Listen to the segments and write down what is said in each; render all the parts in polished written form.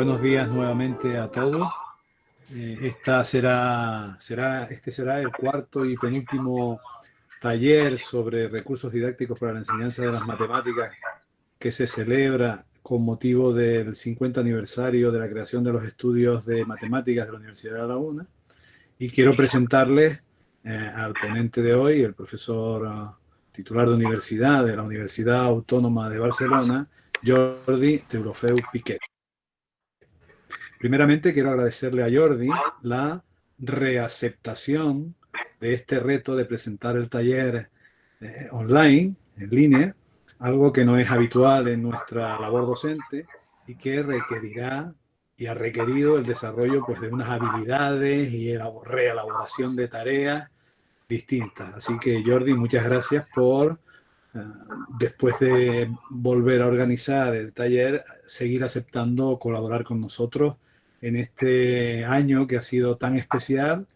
Buenos días nuevamente a todos. Este será el cuarto y penúltimo taller sobre recursos didácticos para la enseñanza de las matemáticas que se celebra con motivo del 50 aniversario de la creación de los estudios de matemáticas de la Universidad de La Laguna. Y quiero presentarles al ponente de hoy, el profesor titular de universidad de la Universidad Autónoma de Barcelona, Jordi Deulofeu Piquet. Primeramente, quiero agradecerle a Jordi la reaceptación de este reto de presentar el taller online, en línea, algo que no es habitual en nuestra labor docente y que requerirá y ha requerido el desarrollo pues, de unas habilidades y reelaboración de tareas distintas. Así que, Jordi, muchas gracias por, después de volver a organizar el taller, seguir aceptando colaborar con nosotros en este año que ha sido tan especial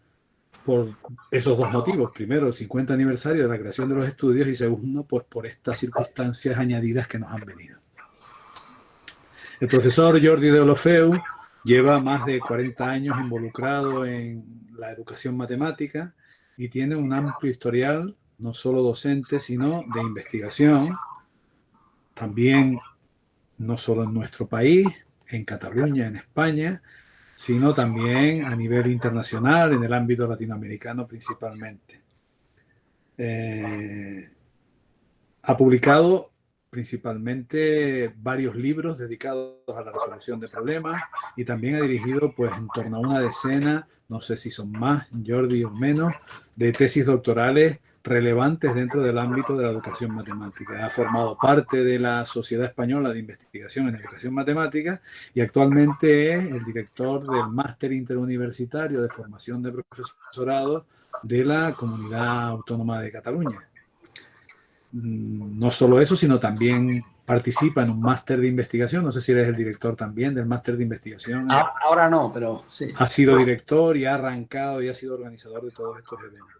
por esos dos motivos. Primero, el 50 aniversario de la creación de los estudios y segundo, pues por estas circunstancias añadidas que nos han venido. El profesor Jordi Deulofeu lleva más de 40 años involucrado en la educación matemática y tiene un amplio historial, no solo docente, sino de investigación, también no solo en nuestro país, en Cataluña, en España, sino también a nivel internacional, en el ámbito latinoamericano principalmente. Ha publicado principalmente varios libros dedicados a la resolución de problemas y también ha dirigido pues en torno a una decena, no sé si son más, Jordi, o menos, de tesis doctorales relevantes dentro del ámbito de la educación matemática. Ha formado parte de la Sociedad Española de Investigación en Educación Matemática y actualmente es el director del Máster Interuniversitario de Formación de Profesorado de la Comunidad Autónoma de Cataluña. No solo eso, sino también participa en un máster de investigación. No sé si eres el director también del máster de investigación. Ahora no, pero sí. Ha sido director y ha arrancado y ha sido organizador de todos estos eventos.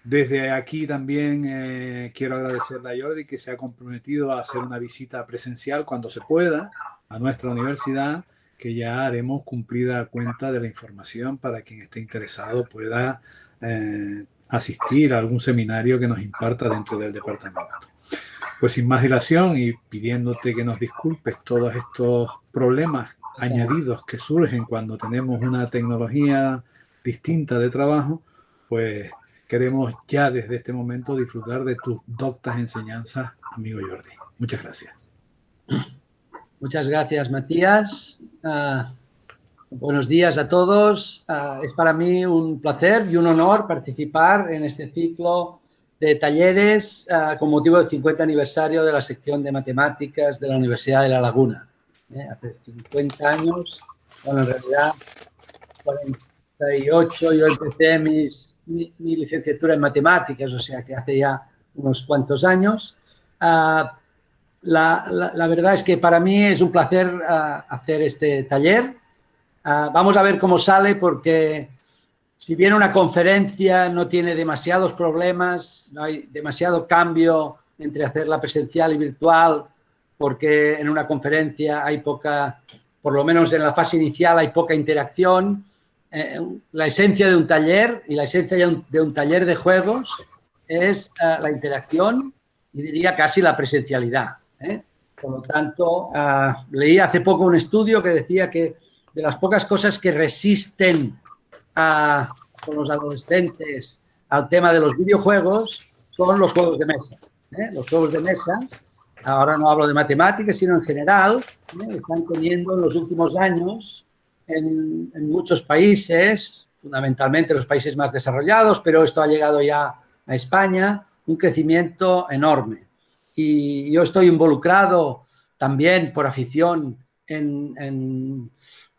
Desde aquí también quiero agradecerle a Jordi que se ha comprometido a hacer una visita presencial cuando se pueda a nuestra universidad, que ya haremos cumplida cuenta de la información para quien esté interesado pueda asistir a algún seminario que nos imparta dentro del departamento. Pues sin más dilación y pidiéndote que nos disculpes todos estos problemas añadidos que surgen cuando tenemos una tecnología distinta de trabajo, pues queremos ya desde este momento disfrutar de tus doctas enseñanzas, amigo Jordi. Muchas gracias. Muchas gracias, Matías. Buenos días a todos. Es para mí un placer y un honor participar en este ciclo de talleres con motivo del 50 aniversario de la sección de matemáticas de la Universidad de La Laguna. Hace 50 años, bueno, en realidad 48, yo empecé mi licenciatura en matemáticas, o sea que hace ya unos cuantos años. La verdad es que para mí es un placer hacer este taller. Vamos a ver cómo sale porque si bien una conferencia no tiene demasiados problemas, no hay demasiado cambio entre hacerla presencial y virtual, porque en una conferencia hay poca, por lo menos en la fase inicial hay poca interacción. La esencia de un taller y la esencia de un taller de juegos es la interacción y diría casi la presencialidad. Por lo tanto, leí hace poco un estudio que decía que de las pocas cosas que resisten con los adolescentes al tema de los videojuegos son los juegos de mesa. Los juegos de mesa, ahora no hablo de matemáticas, sino en general, están teniendo en los últimos años en muchos países, fundamentalmente los países más desarrollados, pero esto ha llegado ya a España, un crecimiento enorme. Y yo estoy involucrado también por afición en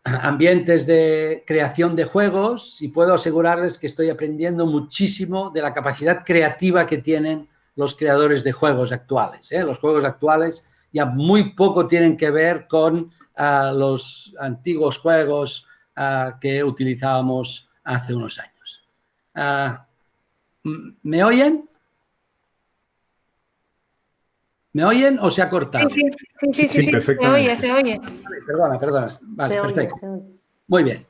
ambientes de creación de juegos y puedo asegurarles que estoy aprendiendo muchísimo de la capacidad creativa que tienen los creadores de juegos actuales. Los juegos actuales ya muy poco tienen que ver con los antiguos juegos que utilizábamos hace unos años. ¿Me oyen? ¿Me oyen o se ha cortado? Sí, perfectamente. Se oye. Perdona. Vale, Se oye, perfecto. se oye. Muy bien.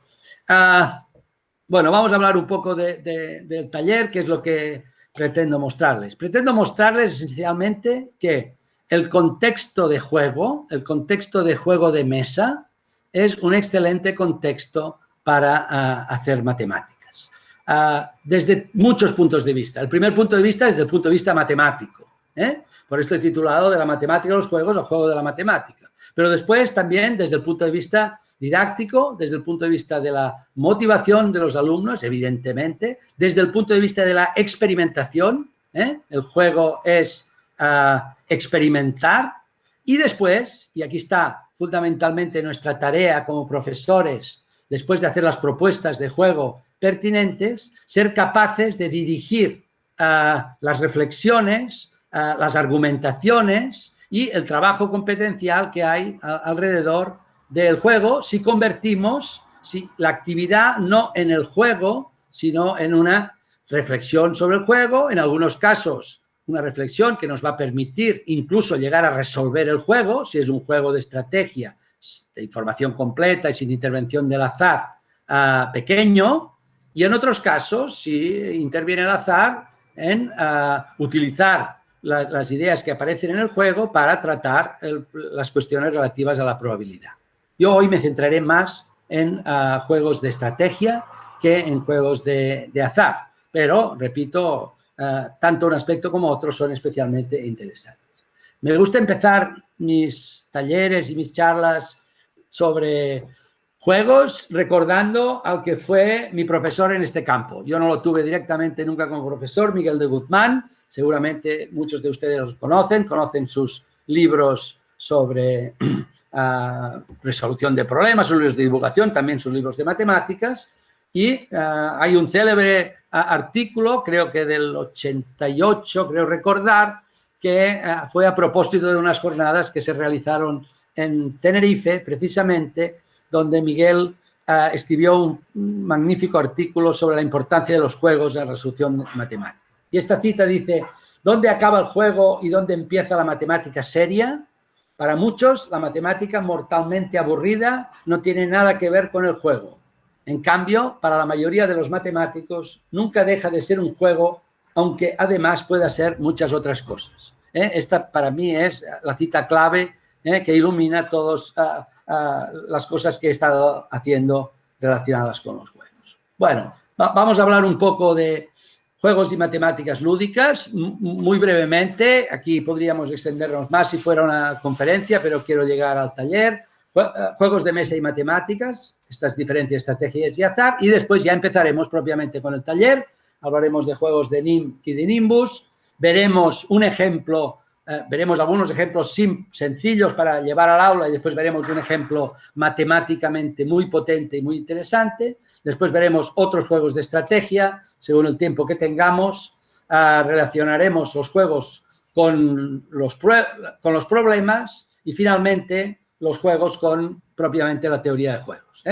Bueno, vamos a hablar un poco del taller, que es lo que pretendo mostrarles. Pretendo mostrarles esencialmente que el contexto de juego de mesa, es un excelente contexto para hacer matemáticas. Desde muchos puntos de vista. El primer punto de vista es desde el punto de vista matemático. Por esto he titulado de la matemática de los juegos al juego de la matemática. Pero después también desde el punto de vista didáctico, desde el punto de vista de la motivación de los alumnos, evidentemente, desde el punto de vista de la experimentación, el juego es experimentar, y después, y aquí está fundamentalmente nuestra tarea como profesores, después de hacer las propuestas de juego pertinentes, ser capaces de dirigir las reflexiones, las argumentaciones y el trabajo competencial que hay alrededor del juego, si convertimos la actividad no en el juego, sino en una reflexión sobre el juego, en algunos casos una reflexión que nos va a permitir incluso llegar a resolver el juego, si es un juego de estrategia, de información completa y sin intervención del azar pequeño, y en otros casos, si interviene el azar, en utilizar las ideas que aparecen en el juego para tratar las cuestiones relativas a la probabilidad. Yo hoy me centraré más en juegos de estrategia que en juegos de azar, pero, repito, tanto un aspecto como otro son especialmente interesantes. Me gusta empezar mis talleres y mis charlas sobre juegos recordando al que fue mi profesor en este campo. Yo no lo tuve directamente nunca como profesor, Miguel de Guzmán. Seguramente muchos de ustedes los conocen sus libros sobre resolución de problemas, sus libros de divulgación, también sus libros de matemáticas. Y hay un célebre artículo, creo que del 88, creo recordar, que fue a propósito de unas jornadas que se realizaron en Tenerife, precisamente, donde Miguel escribió un magnífico artículo sobre la importancia de los juegos en la resolución matemática. Y esta cita dice: ¿dónde acaba el juego y dónde empieza la matemática seria? Para muchos, la matemática mortalmente aburrida no tiene nada que ver con el juego. En cambio, para la mayoría de los matemáticos, nunca deja de ser un juego, aunque además pueda ser muchas otras cosas. Esta para mí es la cita clave que ilumina todas las cosas que he estado haciendo relacionadas con los juegos. Bueno, vamos a hablar un poco de juegos y matemáticas lúdicas, muy brevemente. Aquí podríamos extendernos más si fuera una conferencia, pero quiero llegar al taller. Juegos de mesa y matemáticas, estas diferentes estrategias y azar, y después ya empezaremos propiamente con el taller. Hablaremos de juegos de NIM y de Nimbus, veremos un ejemplo, veremos algunos ejemplos sencillos para llevar al aula y después veremos un ejemplo matemáticamente muy potente y muy interesante. Después veremos otros juegos de estrategia, según el tiempo que tengamos. Relacionaremos los juegos con los problemas y finalmente los juegos con propiamente la teoría de juegos.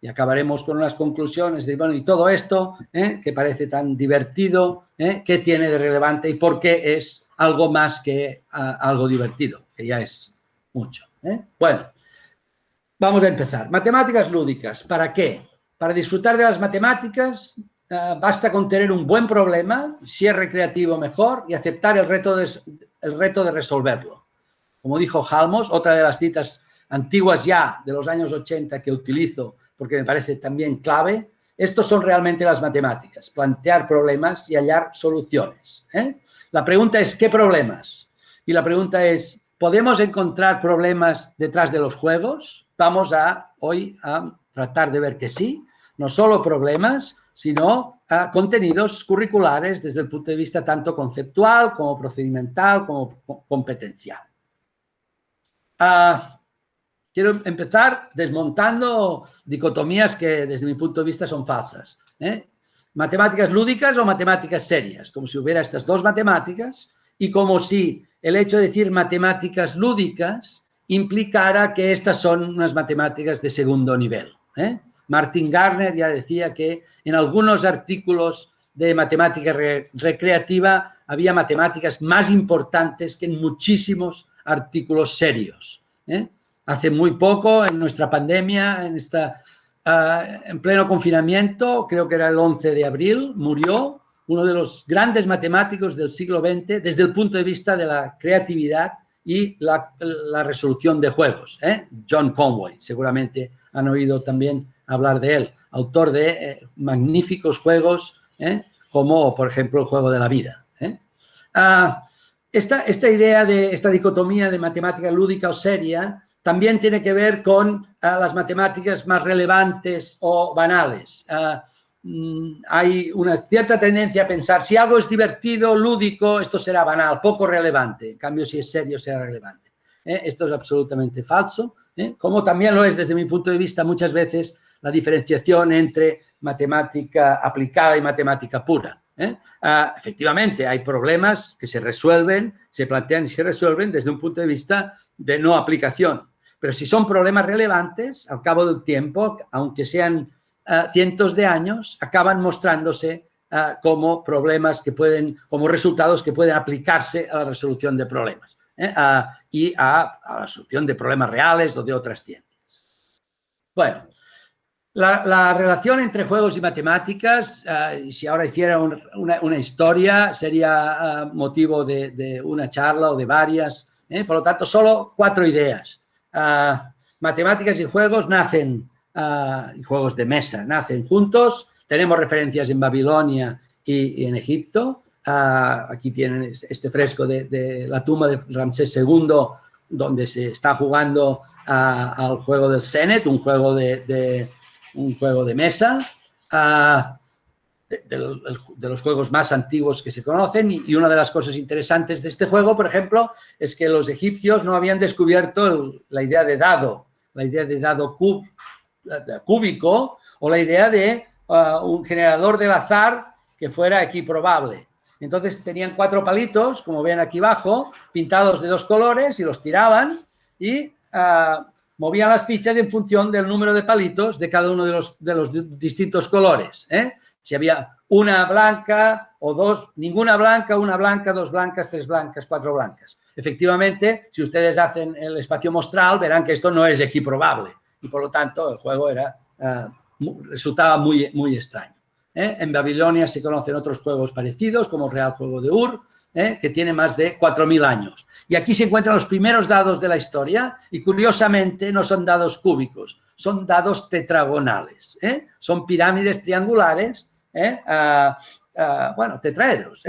Y acabaremos con unas conclusiones de, bueno, y todo esto, que parece tan divertido, ¿qué tiene de relevante y por qué es algo más que algo divertido, que ya es mucho. Bueno, vamos a empezar. Matemáticas lúdicas, ¿para qué? Para disfrutar de las matemáticas basta con tener un buen problema, si es recreativo mejor, y aceptar el reto de resolverlo. Como dijo Halmos, otra de las citas antiguas ya de los años 80 que utilizo porque me parece también clave, estos son realmente las matemáticas, plantear problemas y hallar soluciones. La pregunta es, ¿qué problemas? Y la pregunta es, ¿podemos encontrar problemas detrás de los juegos? Vamos hoy a tratar de ver que sí, no solo problemas, sino contenidos curriculares desde el punto de vista tanto conceptual como procedimental como competencial. Quiero empezar desmontando dicotomías que desde mi punto de vista son falsas. Matemáticas lúdicas o matemáticas serias, como si hubiera estas dos matemáticas y como si el hecho de decir matemáticas lúdicas implicara que estas son unas matemáticas de segundo nivel. Martin Gardner ya decía que en algunos artículos de matemática recreativa había matemáticas más importantes que en muchísimos artículos serios. Hace muy poco, en nuestra pandemia, en pleno confinamiento, creo que era el 11 de abril, murió uno de los grandes matemáticos del siglo XX desde el punto de vista de la creatividad y la resolución de juegos. John Conway, seguramente han oído también hablar de él, autor de magníficos juegos, como por ejemplo el juego de la vida. Esta idea de esta dicotomía de matemática lúdica o seria también tiene que ver con las matemáticas más relevantes o banales. Hay una cierta tendencia a pensar, si algo es divertido, lúdico, esto será banal, poco relevante. En cambio, si es serio, será relevante. Esto es absolutamente falso, como también lo es, desde mi punto de vista, muchas veces la diferenciación entre matemática aplicada y matemática pura. Efectivamente, hay problemas que se resuelven, se plantean y se resuelven desde un punto de vista de no aplicación. Pero si son problemas relevantes, al cabo del tiempo, aunque sean cientos de años, acaban mostrándose como problemas que pueden, como resultados que pueden aplicarse a la resolución de problemas y a la solución de problemas reales o de otras ciencias. Bueno, la relación entre juegos y matemáticas, si ahora hiciera una historia, sería motivo de una charla o de varias. Por lo tanto, solo 4 ideas. Matemáticas y juegos nacen, y juegos de mesa, nacen juntos. Tenemos referencias en Babilonia y en Egipto. Aquí tienen este fresco de la tumba de Ramsés II, donde se está jugando al juego del Senet, un juego de mesa, de los juegos más antiguos que se conocen. Y una de las cosas interesantes de este juego, por ejemplo, es que los egipcios no habían descubierto la idea de dado cúbico o la idea de un generador del azar que fuera equiprobable. Entonces tenían 4 palitos, como ven aquí abajo, pintados de 2 colores, y los tiraban y movían las fichas en función del número de palitos de cada uno de los distintos colores. Si había una blanca o 2, ninguna blanca, una blanca, 2 blancas, 3 blancas, 4 blancas. Efectivamente, si ustedes hacen el espacio mostral, verán que esto no es equiprobable y por lo tanto el juego resultaba muy, muy extraño. En Babilonia se conocen otros juegos parecidos, como el Real Juego de Ur, que tiene más de 4.000 años. Y aquí se encuentran los primeros dados de la historia y, curiosamente, no son dados cúbicos, son dados tetragonales. Son pirámides triangulares, bueno, tetraedros.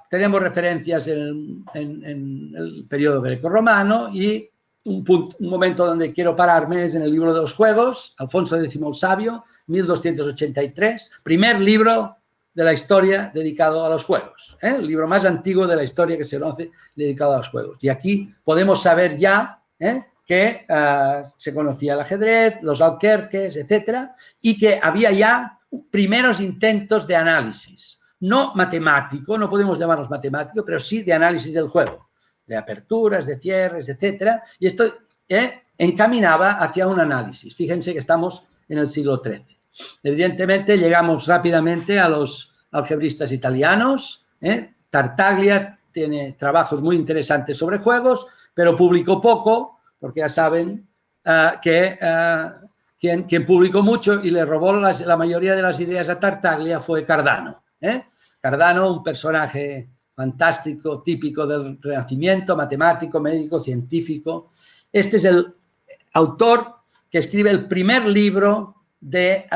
Tenemos referencias en el periodo grecorromano y un momento donde quiero pararme es en el libro de los juegos, Alfonso X el Sabio, 1283, primer libro de la historia dedicado a los juegos, el libro más antiguo de la historia que se conoce dedicado a los juegos. Y aquí podemos saber ya que se conocía el ajedrez, los alquerques, etcétera, y que había ya primeros intentos de análisis, no matemático, no podemos llamarlos matemáticos, pero sí de análisis del juego, de aperturas, de cierres, etcétera, y esto encaminaba hacia un análisis. Fíjense que estamos en el siglo XIII. Evidentemente, llegamos rápidamente a los algebristas italianos. Tartaglia tiene trabajos muy interesantes sobre juegos, pero publicó poco, porque ya saben que quien publicó mucho y le robó la mayoría de las ideas a Tartaglia fue Cardano. Cardano, un personaje fantástico, típico del Renacimiento, matemático, médico, científico. Este es el autor que escribe el primer libro de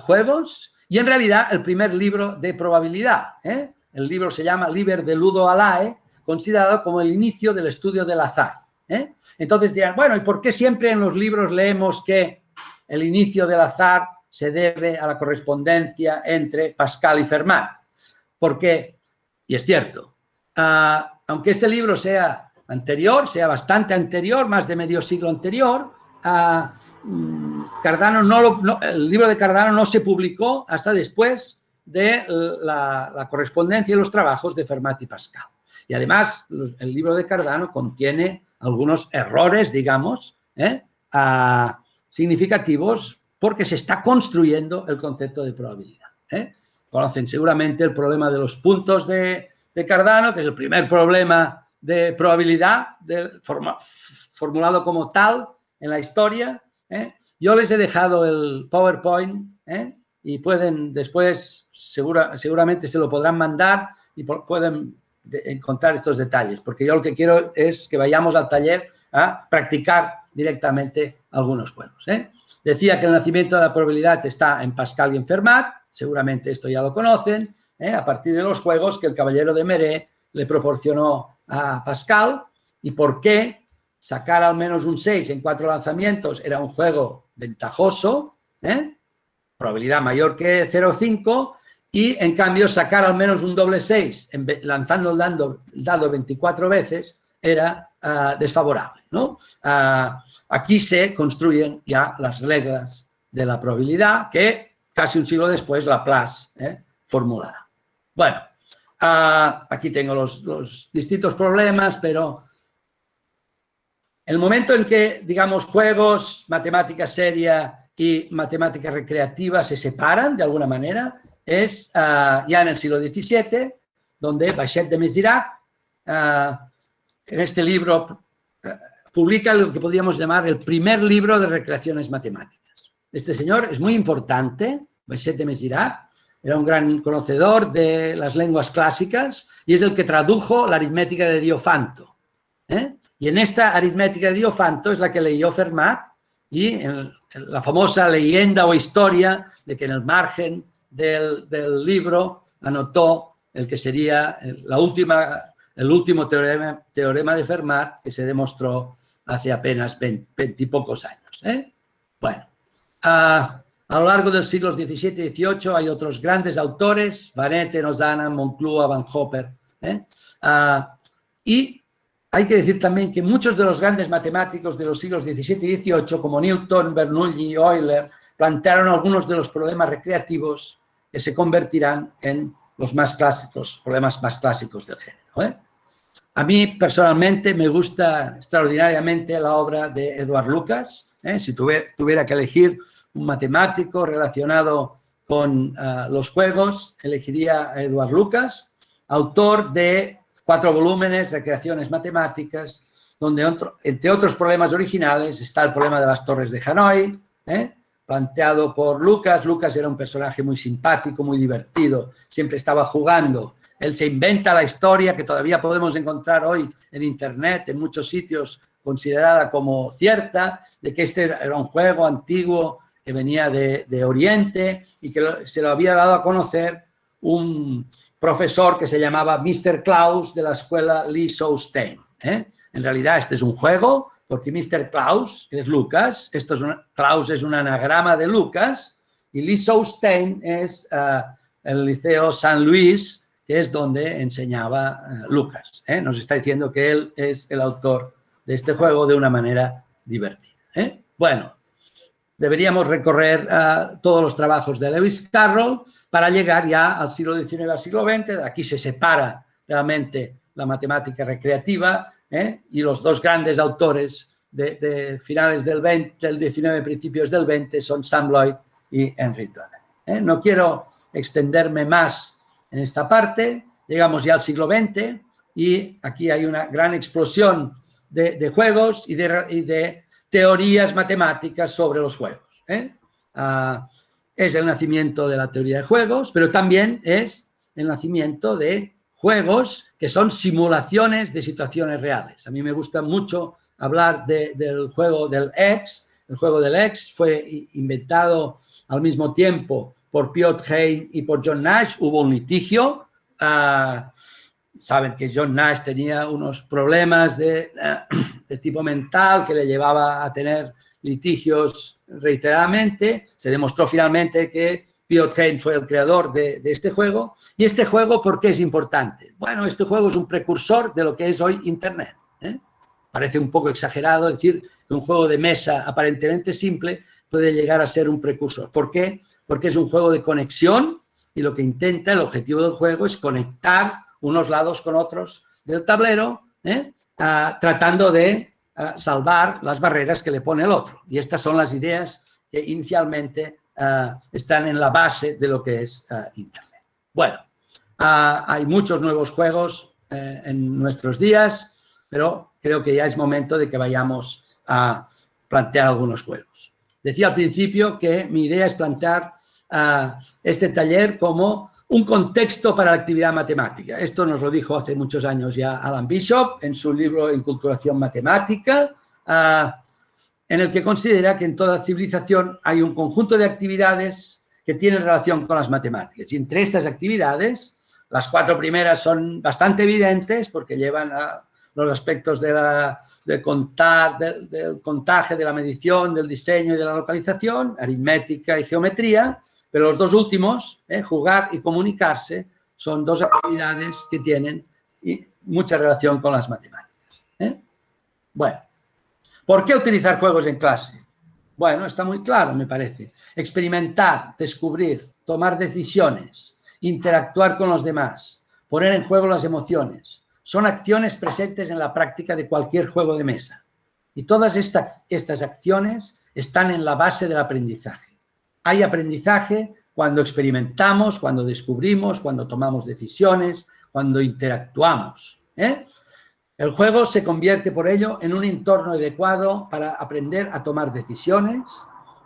juegos y, en realidad, el primer libro de probabilidad. El libro se llama Liber de Ludo Alae, considerado como el inicio del estudio del azar. Entonces dirán, bueno, ¿y por qué siempre en los libros leemos que el inicio del azar se debe a la correspondencia entre Pascal y Fermat? Porque, y es cierto, aunque este libro sea anterior, sea bastante anterior, más de medio siglo anterior, el libro de Cardano no se publicó hasta después de la correspondencia y los trabajos de Fermat y Pascal. Y además, el libro de Cardano contiene algunos errores, digamos, significativos, porque se está construyendo el concepto de probabilidad. conocen seguramente el problema de los puntos de Cardano, que es el primer problema de probabilidad formulado como tal en la historia. Yo les he dejado el PowerPoint y pueden después, seguramente se lo podrán mandar y pueden encontrar estos detalles, porque yo lo que quiero es que vayamos al taller a practicar directamente algunos juegos. Decía que el nacimiento de la probabilidad está en Pascal y en Fermat, seguramente esto ya lo conocen, a partir de los juegos que el caballero de Meuré le proporcionó a Pascal. ¿Y por qué sacar al menos un 6 en 4 lanzamientos era un juego ventajoso, probabilidad mayor que 0,5, y en cambio sacar al menos un doble 6 lanzando el dado 24 veces era desfavorable, ¿no? Aquí se construyen ya las reglas de la probabilidad que casi un siglo después Laplace formulará. Bueno, aquí tengo los distintos problemas, pero el momento en que, digamos, juegos, matemática seria y matemática recreativa se separan de alguna manera es ya en el siglo XVII, donde Bachet de Mézirac, en este libro, publica lo que podríamos llamar el primer libro de recreaciones matemáticas. Este señor es muy importante, Bachet de Mézirac, era un gran conocedor de las lenguas clásicas y es el que tradujo la aritmética de Diofanto. Y en esta aritmética de Diofanto es la que leyó Fermat y en la famosa leyenda o historia de que en el margen del libro anotó el que sería el último teorema de Fermat que se demostró hace apenas 20 y pocos años. Bueno, a lo largo del siglos XVII y XVIII hay otros grandes autores, Vanette, Nozana, Monclúa, Van Hopper, y hay que decir también que muchos de los grandes matemáticos de los siglos XVII y XVIII, como Newton, Bernoulli y Euler, plantearon algunos de los problemas recreativos que se convertirán en los problemas más clásicos del género. A mí, personalmente, me gusta extraordinariamente la obra de Edward Lucas. Si tuviera que elegir un matemático relacionado con los juegos, elegiría a Edward Lucas, autor de 4 volúmenes de creaciones matemáticas, donde, entre otros problemas originales, está el problema de las torres de Hanoi, planteado por Lucas. Lucas era un personaje muy simpático, muy divertido, siempre estaba jugando. Él se inventa la historia que todavía podemos encontrar hoy en Internet, en muchos sitios, considerada como cierta, de que este era un juego antiguo que venía de Oriente y que se lo había dado a conocer un profesor que se llamaba Mr. Klaus de la escuela Lee Stein. En realidad este es un juego porque Mr. Klaus es Lucas, Klaus es un anagrama de Lucas y Lee Stein es el Liceo San Luis, que es donde enseñaba Lucas. Nos está diciendo que él es el autor de este juego de una manera divertida. Bueno, deberíamos recorrer todos los trabajos de Lewis Carroll para llegar ya al siglo XIX, al siglo XX. De aquí se separa realmente la matemática recreativa y los dos grandes autores de finales del XIX, principios del XX son Sam Loyd y Henry Turner. No quiero extenderme más en esta parte. Llegamos ya al siglo XX y aquí hay una gran explosión de juegos y de teorías matemáticas sobre los juegos. Es el nacimiento de la teoría de juegos, pero también es el nacimiento de juegos que son simulaciones de situaciones reales. A mí me gusta mucho hablar del juego del X. El juego del X fue inventado al mismo tiempo por Piotr Hein y por John Nash. Hubo un litigio. Saben que John Nash tenía unos problemas de tipo mental que le llevaba a tener litigios reiteradamente. Se demostró finalmente que Piotr Hein fue el creador de este juego. ¿Y este juego por qué es importante? Bueno, este juego es un precursor de lo que es hoy Internet. Parece un poco exagerado decir que un juego de mesa aparentemente simple puede llegar a ser un precursor. ¿Por qué? Porque es un juego de conexión y lo que intenta, el objetivo del juego es conectar unos lados con otros del tablero, tratando de salvar las barreras que le pone el otro. Y estas son las ideas que inicialmente están en la base de lo que es Internet. Bueno, hay muchos nuevos juegos en nuestros días, pero creo que ya es momento de que vayamos a plantear algunos juegos. Decía al principio que mi idea es plantear este taller como un contexto para la actividad matemática. Esto nos lo dijo hace muchos años ya Alan Bishop en su libro Enculturación Matemática, en el que considera que en toda civilización hay un conjunto de actividades que tienen relación con las matemáticas. Y entre estas actividades, las 4 primeras son bastante evidentes porque llevan a los aspectos del contar, del contaje, de la medición, del diseño y de la localización, aritmética y geometría, pero los 2 últimos, jugar y comunicarse, son 2 actividades que tienen mucha relación con las matemáticas. Bueno, ¿por qué utilizar juegos en clase? Bueno, está muy claro, me parece. Experimentar, descubrir, tomar decisiones, interactuar con los demás, poner en juego las emociones, son acciones presentes en la práctica de cualquier juego de mesa. Y todas estas acciones están en la base del aprendizaje. Hay aprendizaje cuando experimentamos, cuando descubrimos, cuando tomamos decisiones, cuando interactuamos. El juego se convierte por ello en un entorno adecuado para aprender a tomar decisiones,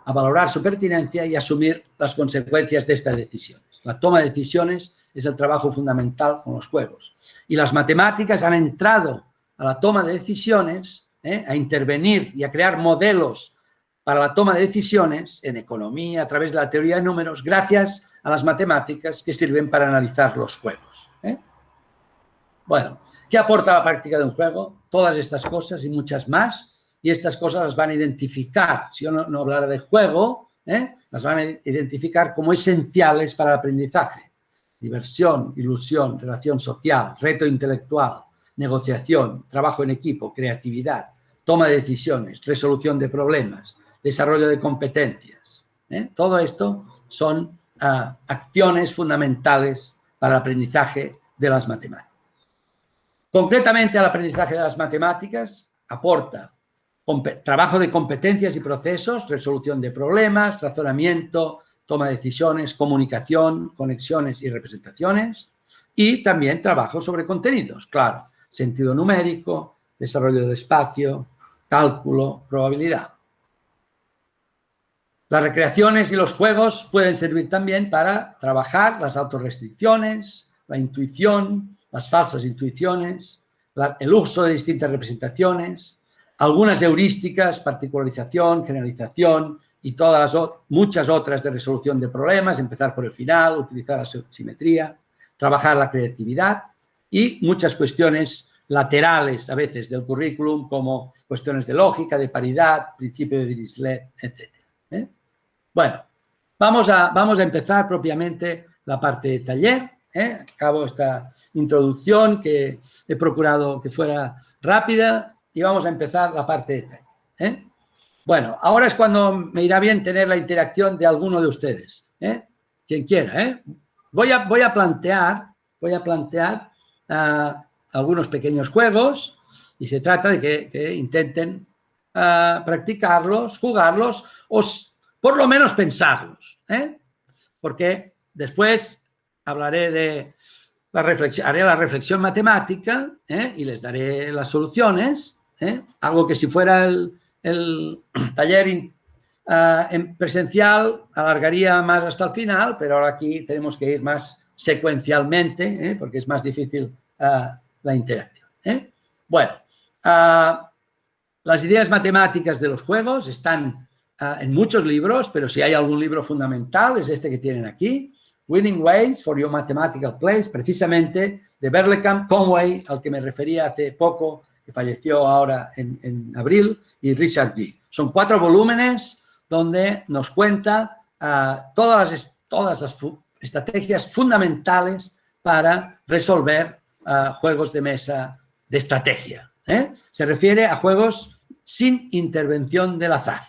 a valorar su pertinencia y asumir las consecuencias de estas decisiones. La toma de decisiones es el trabajo fundamental con los juegos. Y las matemáticas han entrado a la toma de decisiones, a intervenir y a crear modelos para la toma de decisiones en economía, a través de la teoría de números, gracias a las matemáticas que sirven para analizar los juegos. Bueno, ¿qué aporta la práctica de un juego? Todas estas cosas y muchas más, y estas cosas las van a identificar, si yo no hablara de juego, las van a identificar como esenciales para el aprendizaje. Diversión, ilusión, relación social, reto intelectual, negociación, trabajo en equipo, creatividad, toma de decisiones, resolución de problemas, desarrollo de competencias. Todo esto son acciones fundamentales para el aprendizaje de las matemáticas. Concretamente al aprendizaje de las matemáticas aporta trabajo de competencias y procesos, resolución de problemas, razonamiento, toma de decisiones, comunicación, conexiones y representaciones, y también trabajo sobre contenidos, claro, sentido numérico, desarrollo del espacio, cálculo, probabilidad. Las recreaciones y los juegos pueden servir también para trabajar las autorrestricciones, la intuición, las falsas intuiciones, el uso de distintas representaciones, algunas heurísticas, particularización, generalización y muchas otras de resolución de problemas, empezar por el final, utilizar la simetría, trabajar la creatividad y muchas cuestiones laterales a veces del currículum como cuestiones de lógica, de paridad, principio de Dirichlet, etc. Bueno, vamos a empezar propiamente la parte de taller. Acabo esta introducción que he procurado que fuera rápida y vamos a empezar la parte de taller. Bueno, ahora es cuando me irá bien tener la interacción de alguno de ustedes, quien quiera. Voy a plantear algunos pequeños juegos y se trata de que intenten practicarlos, jugarlos o por lo menos pensarlos, porque después hablaré de haré la reflexión matemática y les daré las soluciones, algo que si fuera el taller en presencial alargaría más hasta el final, pero ahora aquí tenemos que ir más secuencialmente, porque es más difícil la interacción. Bueno, las ideas matemáticas de los juegos están en muchos libros, pero si hay algún libro fundamental es este que tienen aquí, Winning Ways for Your Mathematical Plays, precisamente de Berlekamp, Conway, al que me refería hace poco, que falleció ahora en abril, y Richard G. Son 4 volúmenes donde nos cuenta todas las estrategias fundamentales para resolver juegos de mesa de estrategia. Se refiere a juegos sin intervención del azar.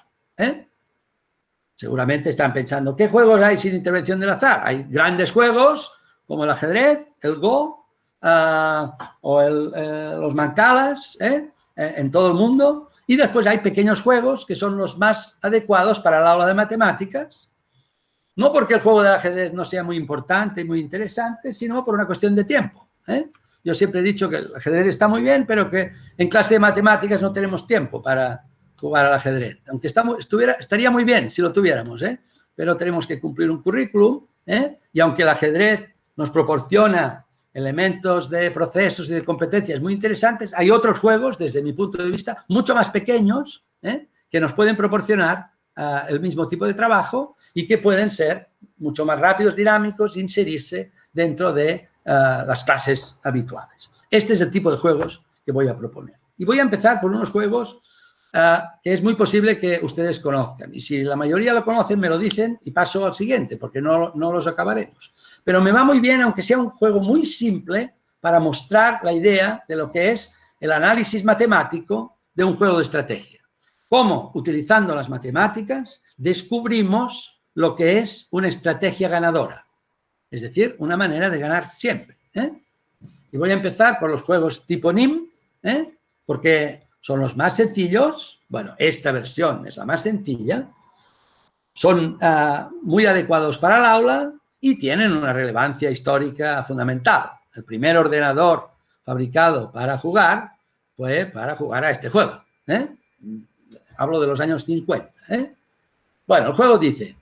Seguramente están pensando, ¿qué juegos hay sin intervención del azar? Hay grandes juegos como el ajedrez, el Go o los mancalas en todo el mundo, y después hay pequeños juegos que son los más adecuados para el aula de matemáticas, No porque el juego del ajedrez no sea muy importante y muy interesante, sino por una cuestión de tiempo, ¿eh? Yo siempre he dicho que el ajedrez está muy bien, pero que en clase de matemáticas no tenemos tiempo para jugar al ajedrez. Aunque estaría muy bien si lo tuviéramos, ¿eh? Pero tenemos que cumplir un currículum, ¿eh? Y aunque el ajedrez nos proporciona elementos de procesos y de competencias muy interesantes, hay otros juegos, desde mi punto de vista, mucho más pequeños, ¿eh? Que nos pueden proporcionar el mismo tipo de trabajo y que pueden ser mucho más rápidos, dinámicos, inserirse dentro de las clases habituales. Este es el tipo de juegos que voy a proponer. Y voy a empezar por unos juegos que es muy posible que ustedes conozcan. Y si la mayoría lo conocen, me lo dicen y paso al siguiente, porque no los acabaremos. Pero me va muy bien, aunque sea un juego muy simple, para mostrar la idea de lo que es el análisis matemático de un juego de estrategia. Cómo, utilizando las matemáticas, descubrimos lo que es una estrategia ganadora. Es decir, una manera de ganar siempre, ¿eh? Y voy a empezar por los juegos tipo NIM, ¿eh? Porque son los más sencillos. Bueno, esta versión es la más sencilla. Son muy adecuados para el aula y tienen una relevancia histórica fundamental. El primer ordenador fabricado para jugar fue para jugar a este juego, ¿eh? Hablo de los años 50, ¿eh? Bueno, el juego dice,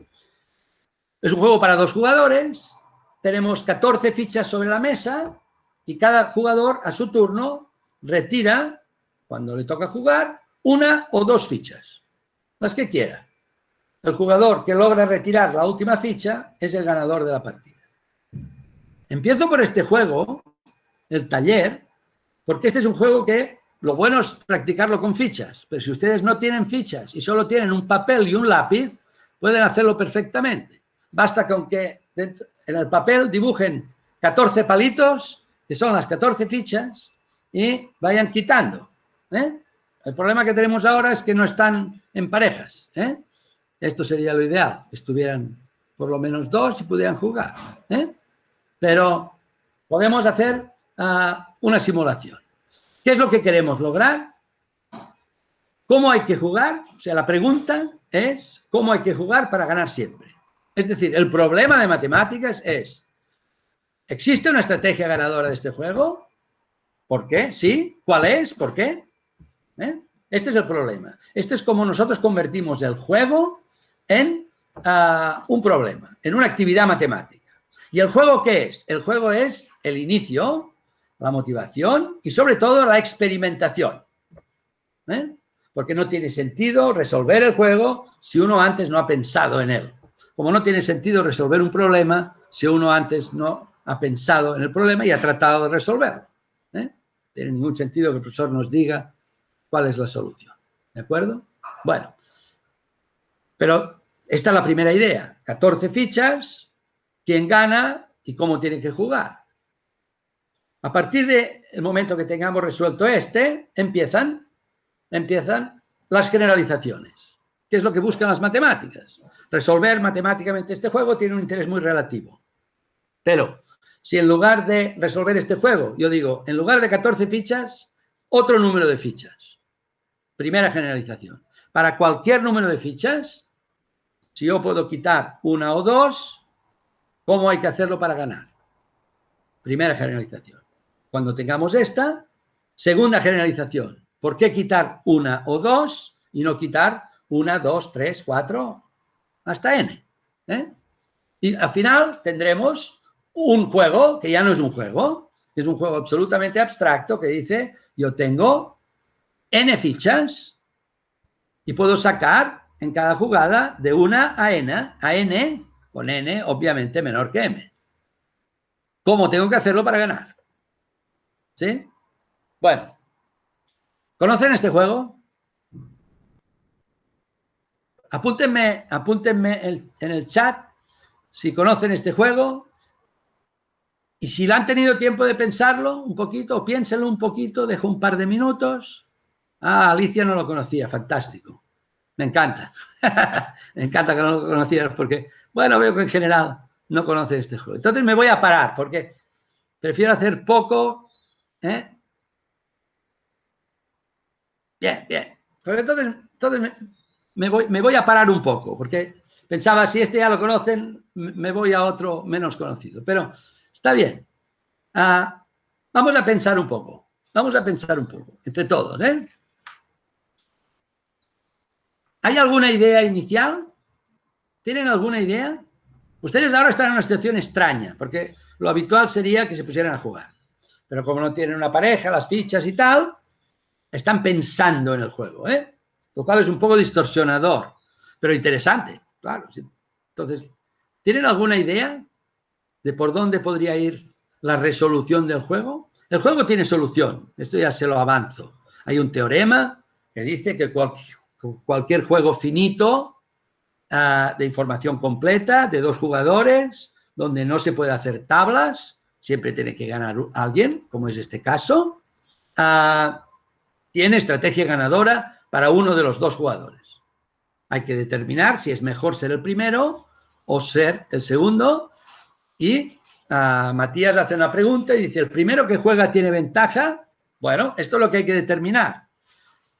es un juego para 2 jugadores, tenemos 14 fichas sobre la mesa y cada jugador a su turno retira, cuando le toca jugar, 1 o 2 fichas, las que quiera. El jugador que logra retirar la última ficha es el ganador de la partida. Empiezo por este juego, el taller, porque este es un juego que lo bueno es practicarlo con fichas, pero si ustedes no tienen fichas y solo tienen un papel y un lápiz, pueden hacerlo perfectamente. Basta con que en el papel dibujen 14 palitos, que son las 14 fichas, y vayan quitando, ¿eh? El problema que tenemos ahora es que no están en parejas, ¿eh? Esto sería lo ideal, que estuvieran por lo menos 2 y pudieran jugar, ¿eh? Pero podemos hacer una simulación. ¿Qué es lo que queremos lograr? ¿Cómo hay que jugar? O sea, la pregunta es ¿cómo hay que jugar para ganar siempre? Es decir, el problema de matemáticas es ¿existe una estrategia ganadora de este juego? ¿Por qué? ¿Sí? ¿Cuál es? ¿Por qué? ¿Eh? Este es el problema. Este es como nosotros convertimos el juego en un problema, en una actividad matemática. ¿Y el juego qué es? El juego es el inicio, la motivación y sobre todo la experimentación, ¿eh? Porque no tiene sentido resolver el juego si uno antes no ha pensado en él. Como no tiene sentido resolver un problema si uno antes no ha pensado en el problema y ha tratado de resolverlo, ¿eh? No tiene ningún sentido que el profesor nos diga cuál es la solución, ¿de acuerdo? Bueno, pero esta es la primera idea. 14 fichas, quién gana y cómo tiene que jugar. A partir del momento que tengamos resuelto empiezan las generalizaciones. ¿Qué es lo que buscan las matemáticas? Resolver matemáticamente este juego tiene un interés muy relativo. Pero si en lugar de resolver este juego, yo digo, en lugar de 14 fichas, otro número de fichas. Primera generalización. Para cualquier número de fichas, si yo puedo quitar 1 o 2, ¿cómo hay que hacerlo para ganar? Primera generalización. Cuando tengamos esta, segunda generalización. ¿Por qué quitar 1 o 2 y no quitar 1, 2, 3, 4 hasta n? ¿Eh? Y al final tendremos un juego que ya no es un juego, es un juego absolutamente abstracto que dice, yo tengo n fichas y puedo sacar en cada jugada de 1 a n, con n obviamente menor que m. ¿Cómo tengo que hacerlo para ganar? ¿Sí? Bueno, ¿conocen este juego? Apúntenme en el chat si conocen este juego y si lo han tenido tiempo de pensarlo un poquito, piénsenlo un poquito, dejo un par de minutos. Alicia no lo conocía, fantástico. Me encanta. Me encanta que no lo conocieras porque, bueno, veo que en general no conoce este juego. Entonces me voy a parar porque prefiero hacer poco, ¿eh? Bien, bien. Pero entonces me voy a parar un poco porque Pensaba, si este ya lo conocen, me voy a otro menos conocido. Pero está bien. Vamos a pensar un poco. Vamos a pensar un poco, entre todos, ¿eh? ¿Hay alguna idea inicial? ¿Tienen alguna idea? Ustedes ahora están en una situación extraña, porque lo habitual sería que se pusieran a jugar. Pero como no tienen una pareja, las fichas y tal, están pensando en el juego, ¿eh? Lo cual es un poco distorsionador, pero interesante, claro. Sí. Entonces, ¿tienen alguna idea de por dónde podría ir la resolución del juego? El juego tiene solución, esto ya se lo avanzo. Hay un teorema que dice que cualquier juego finito de información completa, de 2 jugadores, donde no se puede hacer tablas, siempre tiene que ganar alguien, como es este caso, tiene estrategia ganadora para uno de los 2 jugadores. Hay que determinar si es mejor ser el primero o ser el segundo. Y Matías hace una pregunta y dice, ¿el primero que juega tiene ventaja? Bueno, esto es lo que hay que determinar.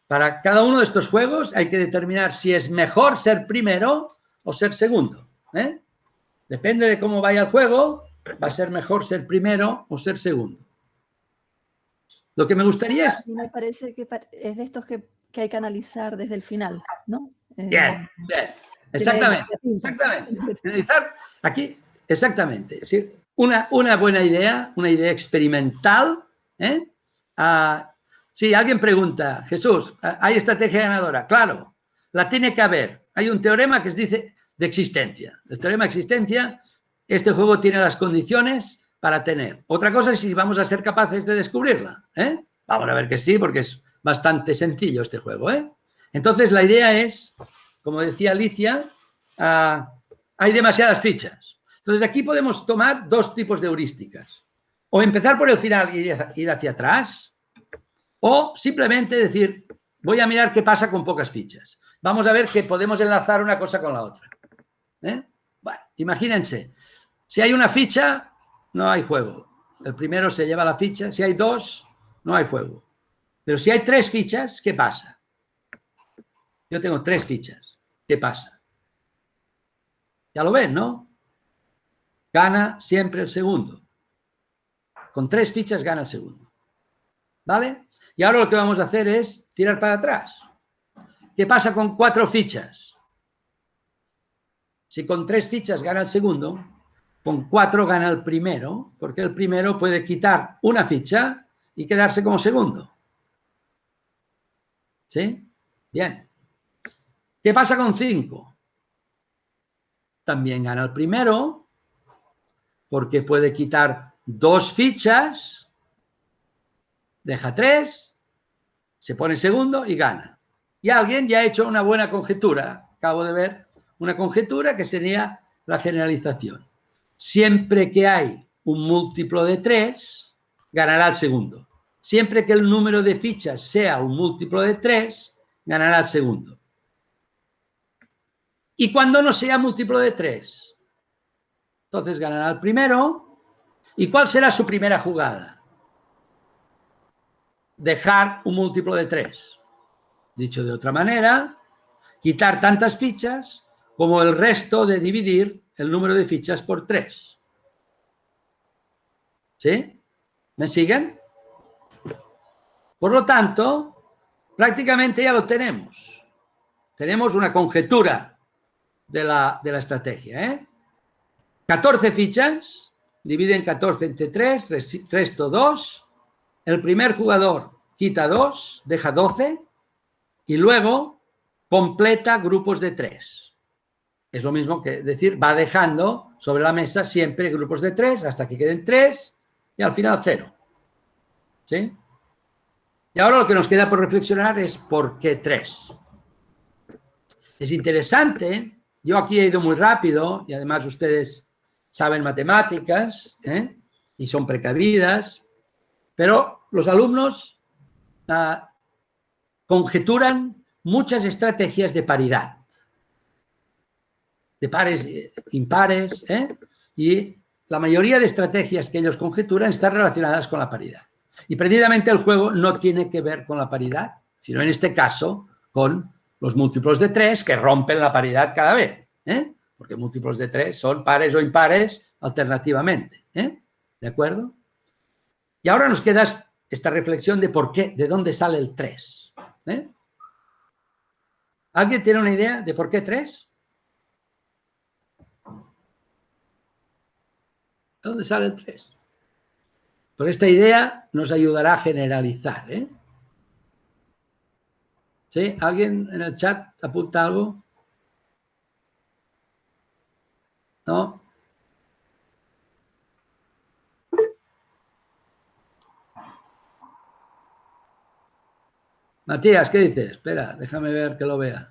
Para cada uno de estos juegos hay que determinar si es mejor ser primero o ser segundo, ¿eh? Depende de cómo vaya el juego, va a ser mejor ser primero o ser segundo. Lo que me gustaría es... Me parece que es de estos que hay que analizar desde el final, ¿no? Bien. Exactamente. Analizar aquí, exactamente. Es decir, una buena idea, una idea experimental, ¿eh? Sí, alguien pregunta, Jesús, ¿hay estrategia ganadora? Claro, la tiene que haber. Hay un teorema que dice de existencia. El teorema de existencia, este juego tiene las condiciones para tener. Otra cosa es si vamos a ser capaces de descubrirla, ¿eh? Vamos a ver que sí, porque es bastante sencillo este juego, ¿eh? Entonces, la idea es, como decía Alicia, hay demasiadas fichas. Entonces, aquí podemos tomar 2 tipos de heurísticas. O empezar por el final y ir hacia atrás, o simplemente decir, voy a mirar qué pasa con pocas fichas. Vamos a ver que podemos enlazar una cosa con la otra. ¿Eh? Bueno, imagínense, si hay una ficha, no hay juego. El primero se lleva la ficha. Si hay 2, no hay juego. Pero si hay 3 fichas, ¿qué pasa? Yo tengo 3 fichas. ¿Qué pasa? Ya lo ven, ¿no? Gana siempre el segundo. Con 3 fichas gana el segundo. ¿Vale? Y ahora lo que vamos a hacer es tirar para atrás. ¿Qué pasa con 4 fichas? Si con 3 fichas gana el segundo, con 4 gana el primero, porque el primero puede quitar una ficha y quedarse como segundo. ¿Sí? Bien. ¿Qué pasa con 5? También gana el primero, porque puede quitar 2 fichas, deja 3, se pone segundo y gana. Y alguien ya ha hecho una buena conjetura. Acabo de ver una conjetura que sería la generalización. Siempre que hay un múltiplo de 3, ganará el segundo. Siempre que el número de fichas sea un múltiplo de 3, ganará el segundo. Y cuando no sea múltiplo de 3, entonces ganará el primero. ¿Y cuál será su primera jugada? Dejar un múltiplo de 3. Dicho de otra manera, quitar tantas fichas como el resto de dividir el número de fichas por 3. ¿Sí? ¿Me siguen? Por lo tanto, prácticamente ya lo tenemos. Tenemos una conjetura de la estrategia, ¿eh? 14 fichas, dividen 14 entre 3, resto 2. El primer jugador quita 2, deja 12 y luego completa grupos de 3. Es lo mismo que decir, va dejando sobre la mesa siempre grupos de 3 hasta que queden 3 y al final 0. ¿Sí? Y ahora lo que nos queda por reflexionar es ¿por qué 3? Es interesante, yo aquí he ido muy rápido y además ustedes saben matemáticas, ¿eh? Y son precavidas, pero los alumnos conjeturan muchas estrategias de paridad, de pares impares, ¿eh? Y la mayoría de estrategias que ellos conjeturan están relacionadas con la paridad. Y precisamente el juego no tiene que ver con la paridad, sino en este caso con los múltiplos de 3 que rompen la paridad cada vez, ¿eh? porque múltiplos de 3 son pares o impares alternativamente. ¿De acuerdo? Y ahora nos queda esta reflexión de por qué, de dónde sale el 3. ¿Alguien tiene una idea de por qué 3? ¿De dónde sale el 3? Pues esta idea nos ayudará a generalizar. ¿Sí? ¿Alguien en el chat apunta algo? ¿No? Matías, ¿qué dices? Espera, déjame ver que lo vea.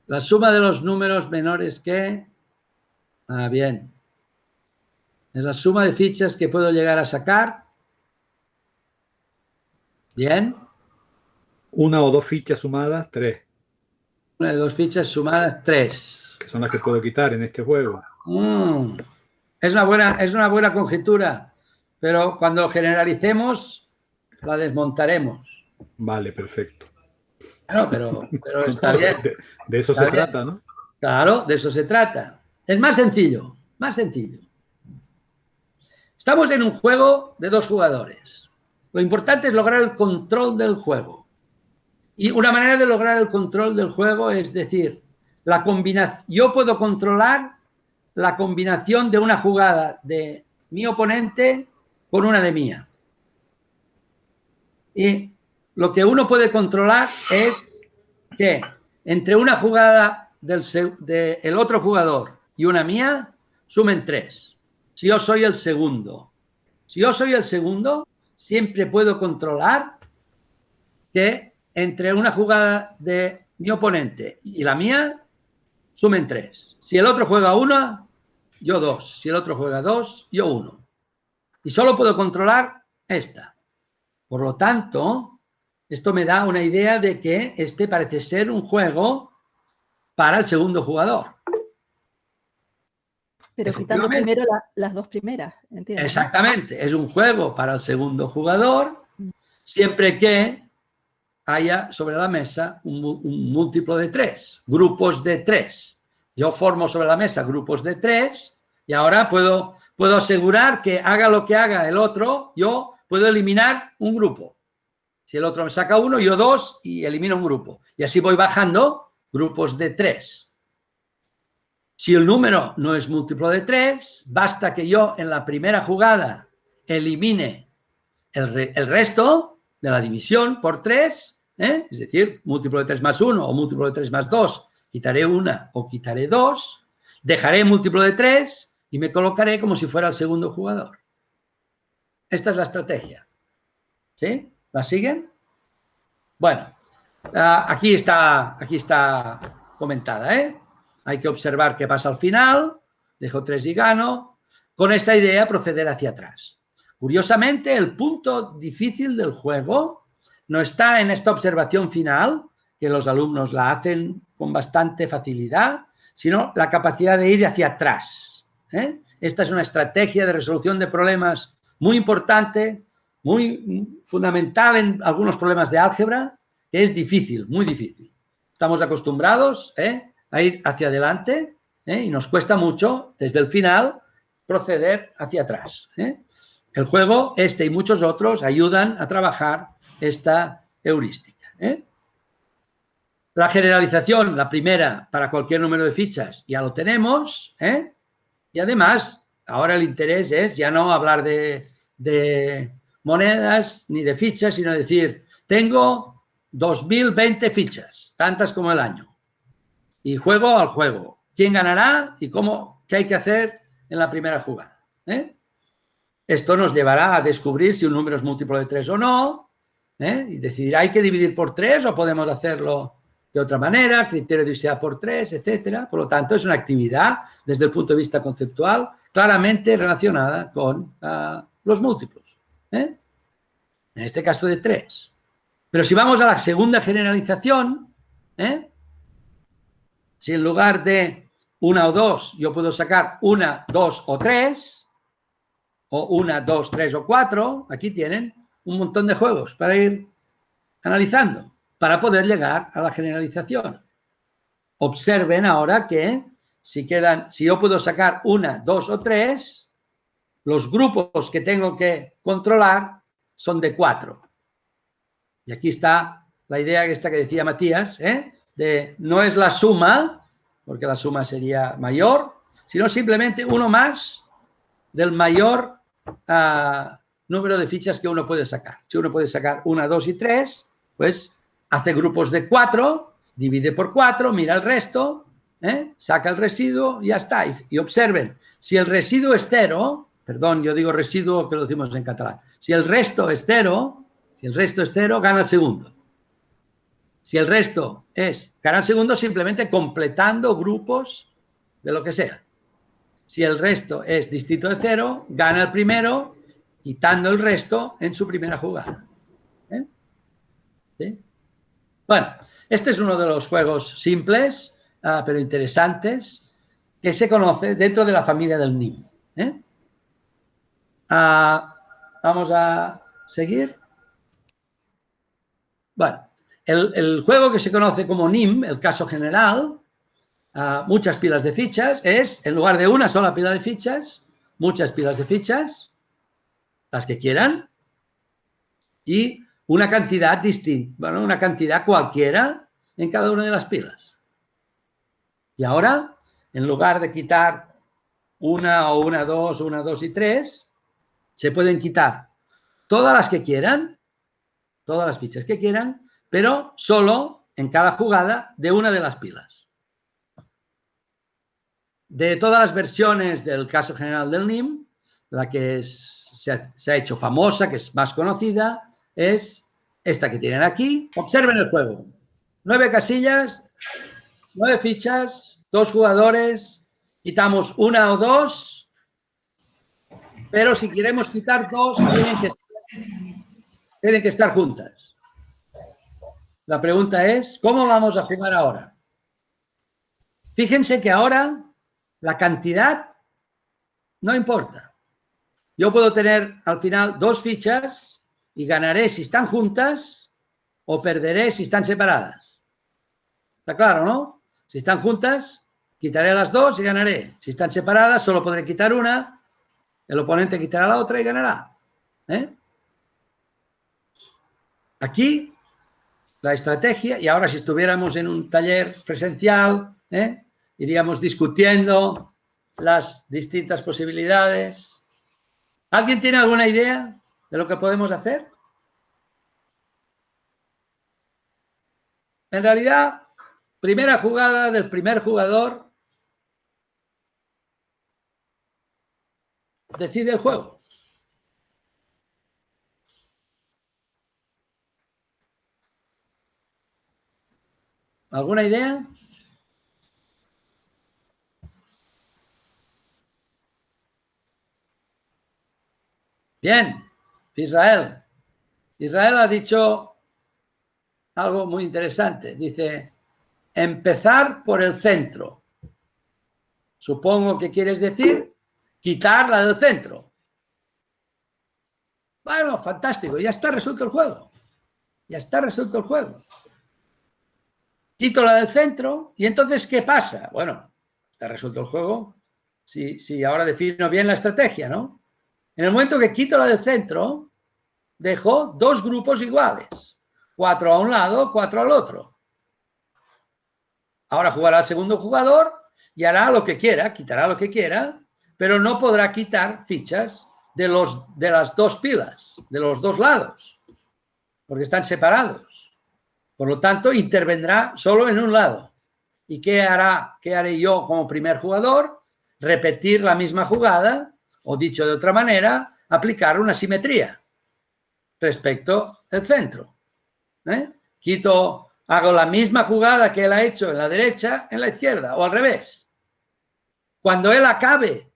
La suma de los números menores que... Ah, bien. Es la suma de fichas que puedo llegar a sacar. Bien. Una o dos fichas sumadas, 3. Una de 2 fichas sumadas, 3. Que son las que puedo quitar en este juego. Es una buena conjetura, pero cuando generalicemos la desmontaremos. Vale, perfecto. Claro, pero está bien. De eso se trata, ¿no? Claro, de eso se trata. Es más sencillo, más sencillo. Estamos en un juego de 2 jugadores. Lo importante es lograr el control del juego. Y una manera de lograr el control del juego es decir, yo puedo controlar la combinación de una jugada de mi oponente con una de mía. Y lo que uno puede controlar es que entre una jugada del otro jugador y una mía sumen 3. Si yo soy el segundo. Si yo soy el segundo, siempre puedo controlar que entre una jugada de mi oponente y la mía sumen 3. Si el otro juega 1, yo 2. Si el otro juega 2, yo 1. Y solo puedo controlar esta. Por lo tanto, esto me da una idea de que este parece ser un juego para el segundo jugador. Pero quitando primero las 2 primeras, ¿entiendes? Exactamente. Es un juego para el segundo jugador, siempre que haya sobre la mesa un múltiplo de 3, grupos de 3. Yo formo sobre la mesa grupos de 3 y ahora puedo asegurar que haga lo que haga el otro, yo puedo eliminar un grupo. Si el otro me saca 1, yo 2 y elimino un grupo. Y así voy bajando grupos de 3. Si el número no es múltiplo de 3, basta que yo en la primera jugada elimine el resto de la división por 3, es decir, múltiplo de 3 más 1 o múltiplo de 3 más 2, quitaré 1 o quitaré 2, dejaré múltiplo de 3 y me colocaré como si fuera el segundo jugador. Esta es la estrategia. ¿Sí? ¿La siguen? Bueno, aquí está comentada, Hay que observar qué pasa al final, dejo 3 y gano. Con esta idea proceder hacia atrás. Curiosamente, el punto difícil del juego no está en esta observación final, que los alumnos la hacen con bastante facilidad, sino la capacidad de ir hacia atrás. Esta es una estrategia de resolución de problemas muy importante, muy fundamental en algunos problemas de álgebra, que es difícil, muy difícil. Estamos acostumbrados a ir hacia adelante y nos cuesta mucho, desde el final, proceder hacia atrás. El juego, este y muchos otros, ayudan a trabajar esta heurística. La generalización, la primera, para cualquier número de fichas, ya lo tenemos. Y además, ahora el interés es ya no hablar de monedas ni de fichas, sino decir, tengo 2020 fichas, tantas como el año. Y juego al juego. ¿Quién ganará y qué hay que hacer en la primera jugada? Esto nos llevará a descubrir si un número es múltiplo de 3 o no, y decidir, ¿hay que dividir por 3 o podemos hacerlo de otra manera? Criterio de división por 3, etcétera. Por lo tanto, es una actividad, desde el punto de vista conceptual, claramente relacionada con los múltiplos. En este caso de 3. Pero si vamos a la segunda generalización, si en lugar de 1 o 2 yo puedo sacar 1, 2 o 3, o 1, 2, 3 o 4, aquí tienen un montón de juegos para ir analizando, para poder llegar a la generalización. observen ahora que si yo puedo sacar 1, 2 o 3, los grupos que tengo que controlar son de 4. Y aquí está la idea esta que decía Matías, de no es la suma, porque la suma sería mayor, sino simplemente uno más del mayor número de fichas que uno puede sacar. Si uno puede sacar 1, 2 y 3, pues hace grupos de 4, divide por 4, mira el resto, saca el residuo y ya está. Y observen, si el residuo es 0, perdón, yo digo residuo que lo decimos en catalán, si el resto es 0, gana el segundo. Si el resto gana el segundo simplemente completando grupos de lo que sea. Si el resto es distinto de 0, gana el primero, quitando el resto en su primera jugada. ¿Sí? Bueno, este es uno de los juegos simples, pero interesantes, que se conoce dentro de la familia del NIM. Vamos a seguir. Bueno, el juego que se conoce como NIM, el caso general, muchas pilas de fichas, es, en lugar de una sola pila de fichas, muchas pilas de fichas, las que quieran, y una cantidad distinta, bueno, una cantidad cualquiera en cada una de las pilas. Y ahora, en lugar de quitar una o una, dos y tres, se pueden quitar todas las que quieran, todas las fichas que quieran, pero solo en cada jugada de una de las pilas. De todas las versiones del caso general del NIM, la que se ha hecho famosa, que es más conocida, es esta que tienen aquí. Observen el juego. 9 casillas, 9 fichas, 2 jugadores, quitamos una o dos, pero si queremos quitar 2, tienen que estar juntas. La pregunta es, ¿cómo vamos a jugar ahora? Fíjense que ahora la cantidad no importa. Yo puedo tener al final 2 fichas y ganaré si están juntas o perderé si están separadas. ¿Está claro, no? Si están juntas, quitaré las 2 y ganaré. Si están separadas, solo podré quitar una, el oponente quitará la otra y ganará. Aquí la estrategia, y ahora si estuviéramos en un taller presencial, iríamos discutiendo las distintas posibilidades. ¿Alguien tiene alguna idea de lo que podemos hacer? En realidad, primera jugada del primer jugador decide el juego. ¿Alguna idea? Bien, Israel. Israel ha dicho algo muy interesante. Dice, empezar por el centro. Supongo que quieres decir quitar la del centro. Bueno, fantástico, ya está resuelto el juego. Ya está resuelto el juego. Quito la del centro y entonces, ¿qué pasa? Bueno, está resuelto el juego. Si ahora defino bien la estrategia, ¿no? En el momento que quito la del centro, dejo 2 grupos iguales. 4 a un lado, 4 al otro. Ahora jugará el segundo jugador y hará lo que quiera, quitará lo que quiera, pero no podrá quitar fichas de las 2 pilas, de los 2 lados, porque están separados. Por lo tanto, intervendrá solo en un lado. ¿Y qué haré yo como primer jugador? Repetir la misma jugada, o dicho de otra manera, aplicar una simetría respecto al centro. Hago la misma jugada que él ha hecho en la derecha, en la izquierda, o al revés. Cuando él acabe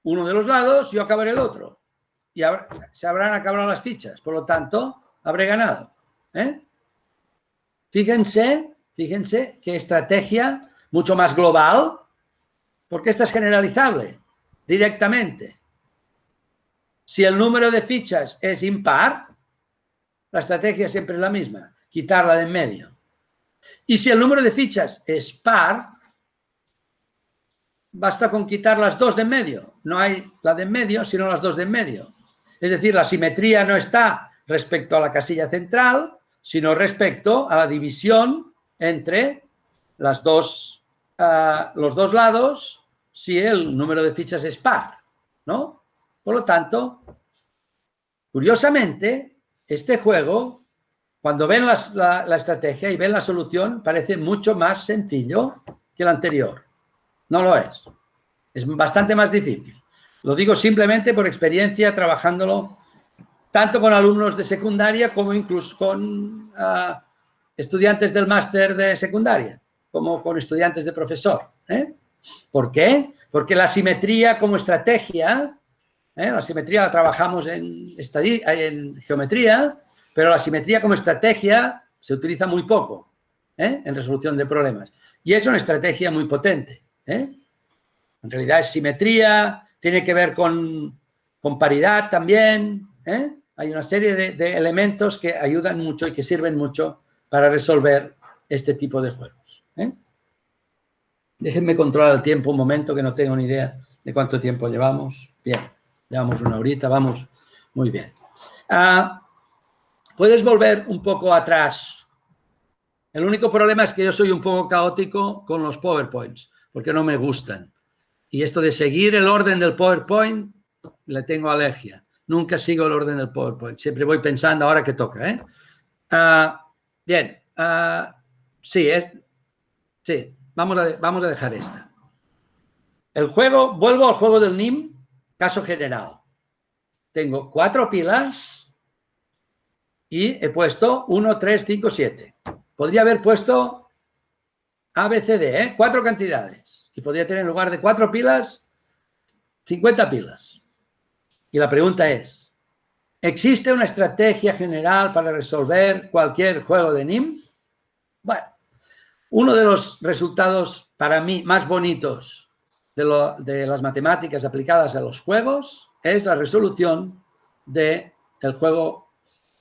uno de los lados, yo acabaré el otro. Y se habrán acabado las fichas. Por lo tanto, habré ganado. Fíjense qué estrategia mucho más global, porque esta es generalizable directamente. Si el número de fichas es impar, la estrategia siempre es la misma, quitarla de en medio. Y si el número de fichas es par, basta con quitar las dos de en medio. No hay la de en medio, sino las dos de en medio. Es decir, la simetría no está respecto a la casilla central, sino respecto a la división entre los dos lados si el número de fichas es par, ¿no? Por lo tanto, curiosamente, este juego, cuando ven la estrategia y ven la solución, parece mucho más sencillo que el anterior. No lo es. Es bastante más difícil. Lo digo simplemente por experiencia trabajándolo tanto con alumnos de secundaria como incluso con estudiantes del máster de secundaria, como con estudiantes de profesor. ¿Por qué? Porque la simetría como estrategia, la simetría la trabajamos en geometría, pero la simetría como estrategia se utiliza muy poco en resolución de problemas. Y es una estrategia muy potente. En realidad es simetría, tiene que ver con paridad también. Hay una serie de elementos que ayudan mucho y que sirven mucho para resolver este tipo de juegos. Déjenme controlar el tiempo un momento, que no tengo ni idea de cuánto tiempo llevamos. Bien, llevamos una horita, vamos muy bien. Puedes volver un poco atrás. El único problema es que yo soy un poco caótico con los PowerPoints, porque no me gustan. Y esto de seguir el orden del PowerPoint, le tengo alergia. Nunca sigo el orden del PowerPoint. Siempre voy pensando ahora que toca. Bien. Sí, vamos a dejar esta. El juego, vuelvo al juego del NIM, caso general. Tengo 4 pilas y he puesto 1, 3, 5, 7. Podría haber puesto A, B, C, D, 4 cantidades. Y podría tener en lugar de 4 pilas, 50 pilas. Y la pregunta es, ¿existe una estrategia general para resolver cualquier juego de NIM? Bueno, uno de los resultados para mí más bonitos de las matemáticas aplicadas a los juegos es la resolución del juego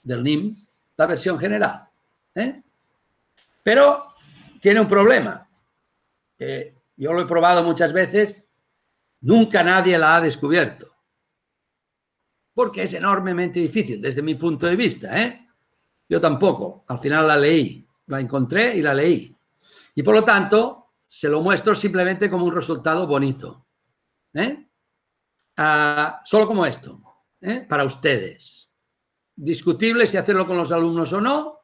del NIM, la versión general. Pero tiene un problema. Yo lo he probado muchas veces, nunca nadie la ha descubierto. Porque es enormemente difícil desde mi punto de vista. Yo tampoco. Al final la leí, la encontré y la leí. Y por lo tanto, se lo muestro simplemente como un resultado bonito. Solo como esto, para ustedes. Discutible si hacerlo con los alumnos o no.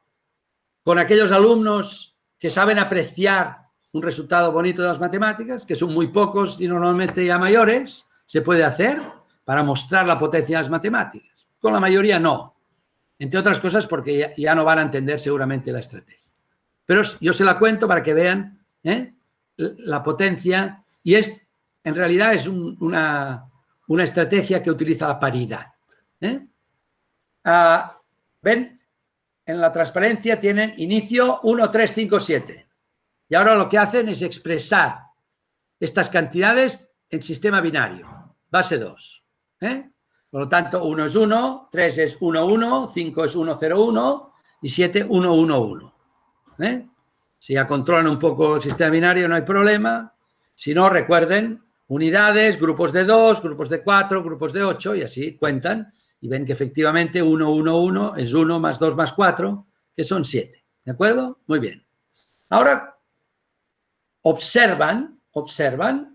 Con aquellos alumnos que saben apreciar un resultado bonito de las matemáticas, que son muy pocos y normalmente ya mayores, se puede hacer para mostrar la potencia de las matemáticas. Con la mayoría no. Entre otras cosas porque ya no van a entender seguramente la estrategia. Pero yo se la cuento para que vean la potencia, y en realidad es una estrategia que utiliza la paridad. ¿Ven? En la transparencia tienen inicio 1, 3, 5, 7. Y ahora lo que hacen es expresar estas cantidades en sistema binario, base 2. Por lo tanto, 1 es 1, 3 es 1, 1, 5 es 1, 0, 1 y 7, 1, 1, 1. Si ya controlan un poco el sistema binario no hay problema. Si no, recuerden, unidades, grupos de 2, grupos de 4, grupos de 8 y así cuentan y ven que efectivamente 1, 1, 1 es 1 más 2 más 4, que son 7. ¿De acuerdo? Muy bien. Ahora, observan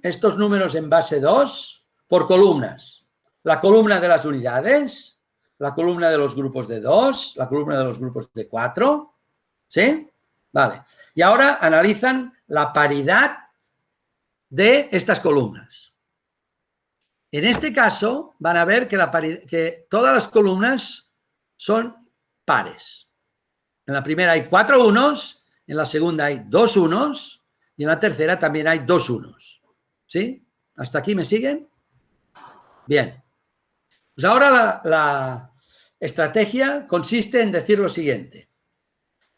estos números en base 2 por columnas. La columna de las unidades, la columna de los grupos de 2, la columna de los grupos de 4. ¿Sí? Vale. Y ahora analizan la paridad de estas columnas. En este caso van a ver que todas las columnas son pares. En la primera hay 4 unos, en la segunda hay 2 unos y en la tercera también hay 2 unos. ¿Sí? ¿Hasta aquí me siguen? Bien. Pues ahora la estrategia consiste en decir lo siguiente.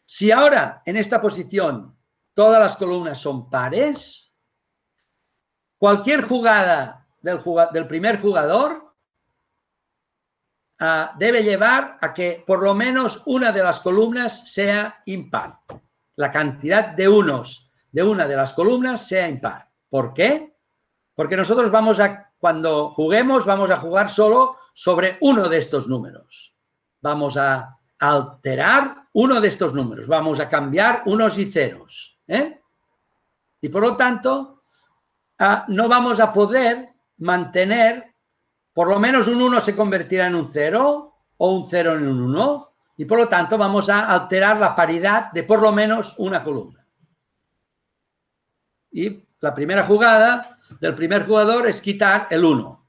Si ahora en esta posición todas las columnas son pares, cualquier jugada del primer jugador debe llevar a que por lo menos una de las columnas sea impar. la cantidad de unos de una de las columnas sea impar. ¿Por qué? Porque nosotros cuando juguemos, vamos a jugar solo sobre uno de estos números. Vamos a alterar uno de estos números. Vamos a cambiar unos y ceros. Y por lo tanto, no vamos a poder mantener, por lo menos un 1 se convertirá en un 0 o un 0 en un 1. Y por lo tanto, vamos a alterar la paridad de por lo menos una columna. Y la primera jugada del primer jugador es quitar el 1.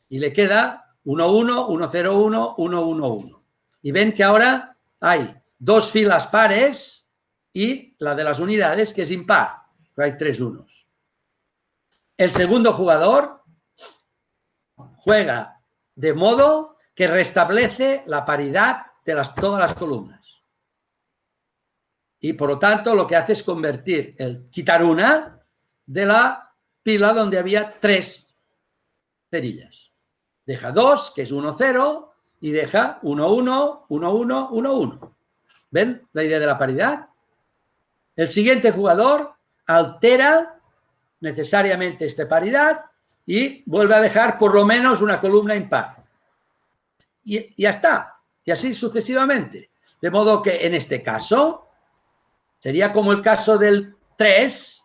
Y le queda 1, 1, 1, 0, 1, 1, 1, 1. Y ven que ahora hay dos filas pares y la de las unidades que es impar. Hay 3 unos. El segundo jugador juega de modo que restablece la paridad de todas las columnas. Y por lo tanto lo que hace es quitar una de la pila donde había 3 cerillas. Deja 2, que es 1, 0, y deja 1, 1, 1, 1, 1, 1. ¿Ven la idea de la paridad? El siguiente jugador altera necesariamente esta paridad y vuelve a dejar por lo menos una columna impar. Y ya está. Y así sucesivamente. De modo que en este caso sería como el caso del 3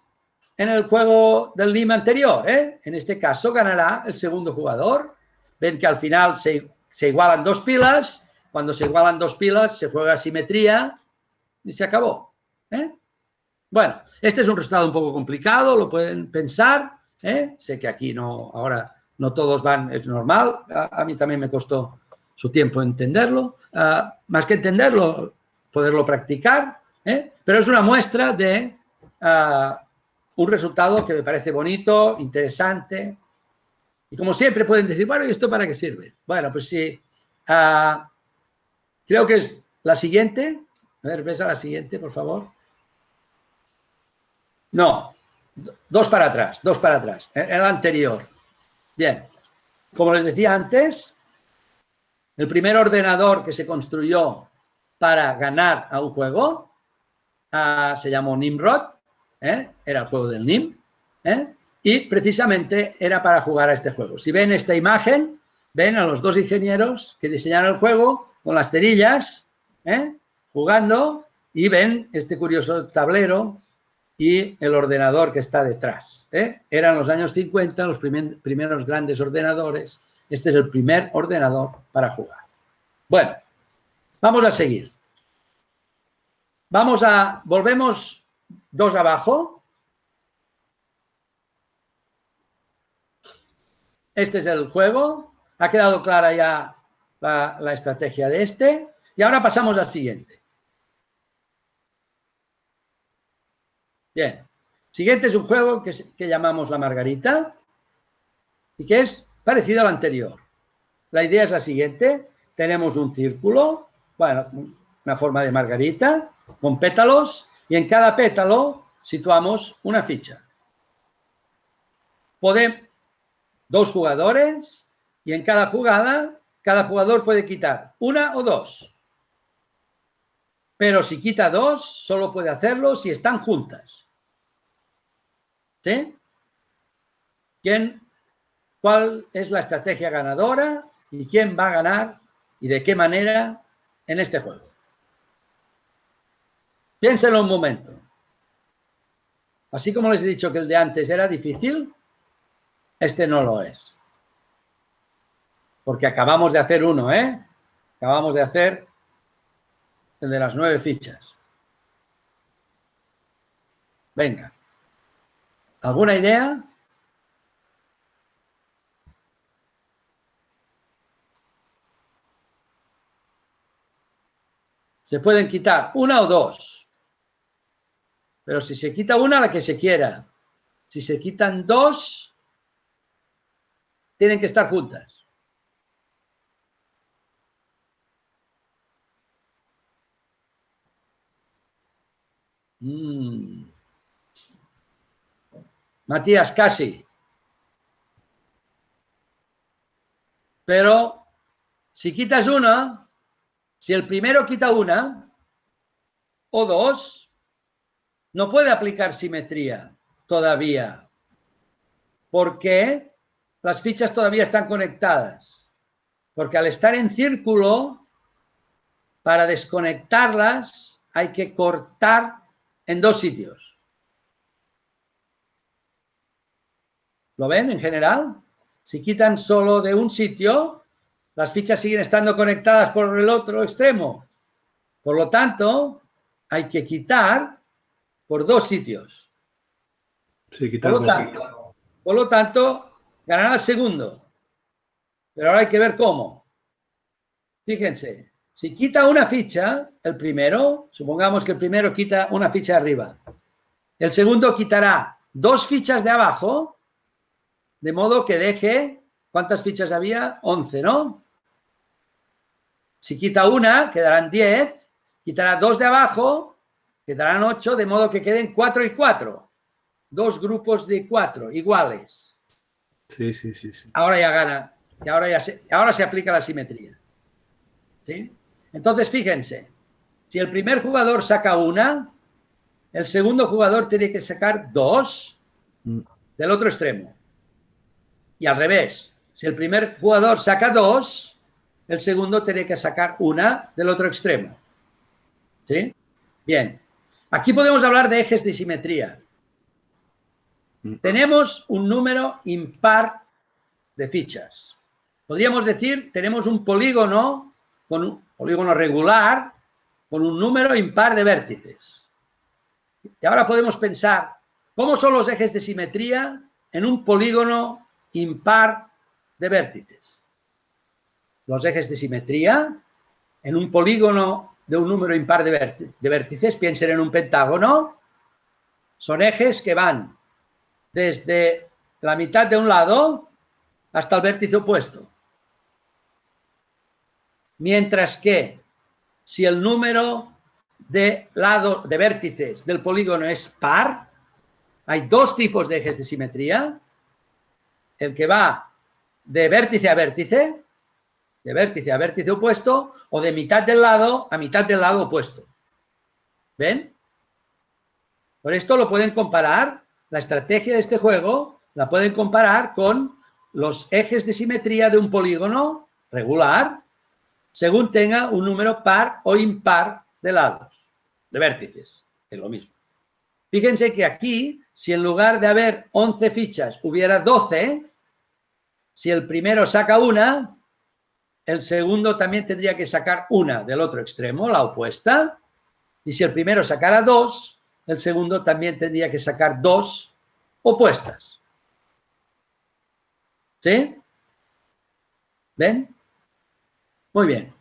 en el juego del NIM anterior. En este caso ganará el segundo jugador. Ven que al final se igualan dos pilas. Cuando se igualan dos pilas se juega simetría y se acabó. Bueno, este es un resultado un poco complicado, lo pueden pensar. Sé que aquí ahora no todos van, es normal. A mí también me costó su tiempo entenderlo. Más que entenderlo, poderlo practicar. Pero es una muestra de un resultado que me parece bonito, interesante. Y como siempre pueden decir, bueno, ¿y esto para qué sirve? Bueno, pues sí. Creo que es la siguiente. A ver, ¿ves a la siguiente, por favor? No, dos para atrás. El anterior. Bien. Como les decía antes, el primer ordenador que se construyó para ganar a un juego se llamó Nimrod. Era el juego del NIM. Y precisamente era para jugar a este juego. Si ven esta imagen, ven a los dos ingenieros que diseñaron el juego con las cerillas, jugando, y ven este curioso tablero y el ordenador que está detrás. Eran los años 50 los primeros grandes ordenadores. Este es el primer ordenador para jugar. Bueno, vamos a seguir. Volvemos 2 abajo. Este es el juego. Ha quedado clara ya la estrategia de este. Y ahora pasamos al siguiente. Bien. Siguiente es un juego que llamamos la Margarita y que es parecido al anterior. La idea es la siguiente. Tenemos un círculo, bueno, una forma de margarita, con pétalos, y en cada pétalo situamos una ficha. Dos jugadores, y en cada jugada, cada jugador puede quitar una o dos. Pero si quita dos, solo puede hacerlo si están juntas. ¿Sí? ¿Cuál es la estrategia ganadora y quién va a ganar y de qué manera en este juego? Piénsenlo un momento. Así como les he dicho que el de antes era difícil, este no lo es. Porque acabamos de hacer uno, Acabamos de hacer el de las 9 fichas. Venga. ¿Alguna idea? Se pueden quitar una o dos. Pero si se quita una, la que se quiera. Si se quitan dos, tienen que estar juntas. Matías, casi. Pero si quitas una, si el primero quita una o dos, no puede aplicar simetría todavía, porque las fichas todavía están conectadas. Porque al estar en círculo, para desconectarlas hay que cortar en dos sitios. ¿Lo ven en general? Si quitan solo de un sitio, las fichas siguen estando conectadas por el otro extremo. Por lo tanto, hay que quitar por dos sitios. Sí, quitar por lo tanto, ganará el segundo. Pero ahora hay que ver cómo. Fíjense, si quita una ficha, el primero, supongamos que el primero quita una ficha de arriba. El segundo quitará dos fichas de abajo, de modo que deje, ¿cuántas fichas había? 11, ¿no? Si quita una, quedarán 10, quitará dos de abajo, quedarán 8, de modo que queden 4 y 4. Dos grupos de 4 iguales. Sí. Ahora ya gana, y ahora se aplica la simetría. ¿Sí? Entonces, fíjense, si el primer jugador saca una, el segundo jugador tiene que sacar dos del otro extremo. Y al revés, si el primer jugador saca dos, el segundo tiene que sacar una del otro extremo. ¿Sí? Bien. Aquí podemos hablar de ejes de simetría. Tenemos un número impar de fichas. Podríamos decir, tenemos un polígono, con un polígono regular, con un número impar de vértices. Y ahora podemos pensar, ¿cómo son los ejes de simetría en un polígono impar de vértices? Los ejes de simetría en un polígono de un número impar de vértices, piensen en un pentágono, son ejes que van desde la mitad de un lado hasta el vértice opuesto. Mientras que si el número de vértices del polígono es par, hay dos tipos de ejes de simetría. El que va de vértice a vértice opuesto, o de mitad del lado a mitad del lado opuesto. ¿Ven? Por esto lo pueden comparar, la estrategia de este juego la pueden comparar con los ejes de simetría de un polígono regular, según tenga un número par o impar de lados, de vértices, es lo mismo. Fíjense que aquí, si en lugar de haber 11 fichas hubiera 12, si el primero saca una, el segundo también tendría que sacar una del otro extremo, la opuesta, y si el primero sacara dos, el segundo también tendría que sacar dos opuestas. ¿Sí? ¿Ven? Muy bien.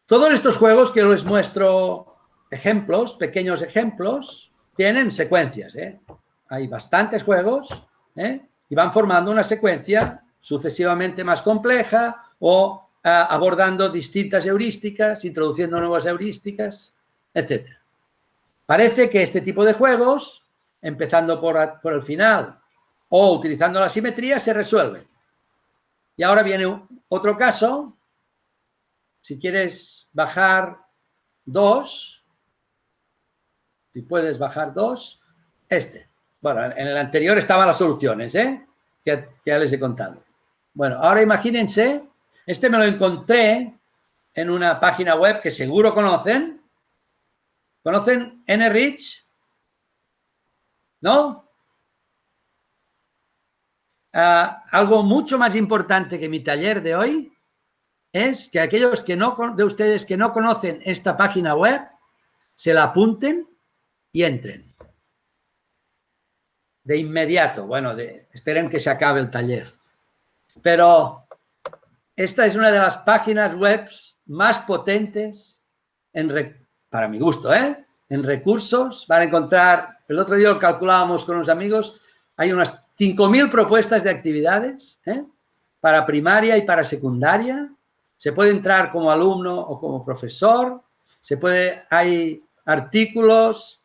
Todos estos juegos que les muestro ejemplos, pequeños ejemplos, tienen secuencias. Hay bastantes juegos y van formando una secuencia sucesivamente más compleja o abordando distintas heurísticas, introduciendo nuevas heurísticas, etc. Parece que este tipo de juegos, empezando por el final o utilizando la simetría, se resuelven. Y ahora viene otro caso. Si quieres bajar 2, si puedes bajar 2, Bueno, en el anterior estaban las soluciones, que ya les he contado. Bueno, ahora imagínense, me lo encontré en una página web que seguro conocen. ¿Conocen NRich? ¿No? Algo mucho más importante que mi taller de hoy es que aquellos de ustedes que no conocen esta página web, se la apunten y entren. De inmediato. Bueno, esperen que se acabe el taller. Pero esta es una de las páginas web más potentes, para mi gusto, en recursos. Van a encontrar, el otro día lo calculábamos con unos amigos, hay unas 5.000 propuestas de actividades para primaria y para secundaria. Se puede entrar como alumno o como profesor, hay artículos,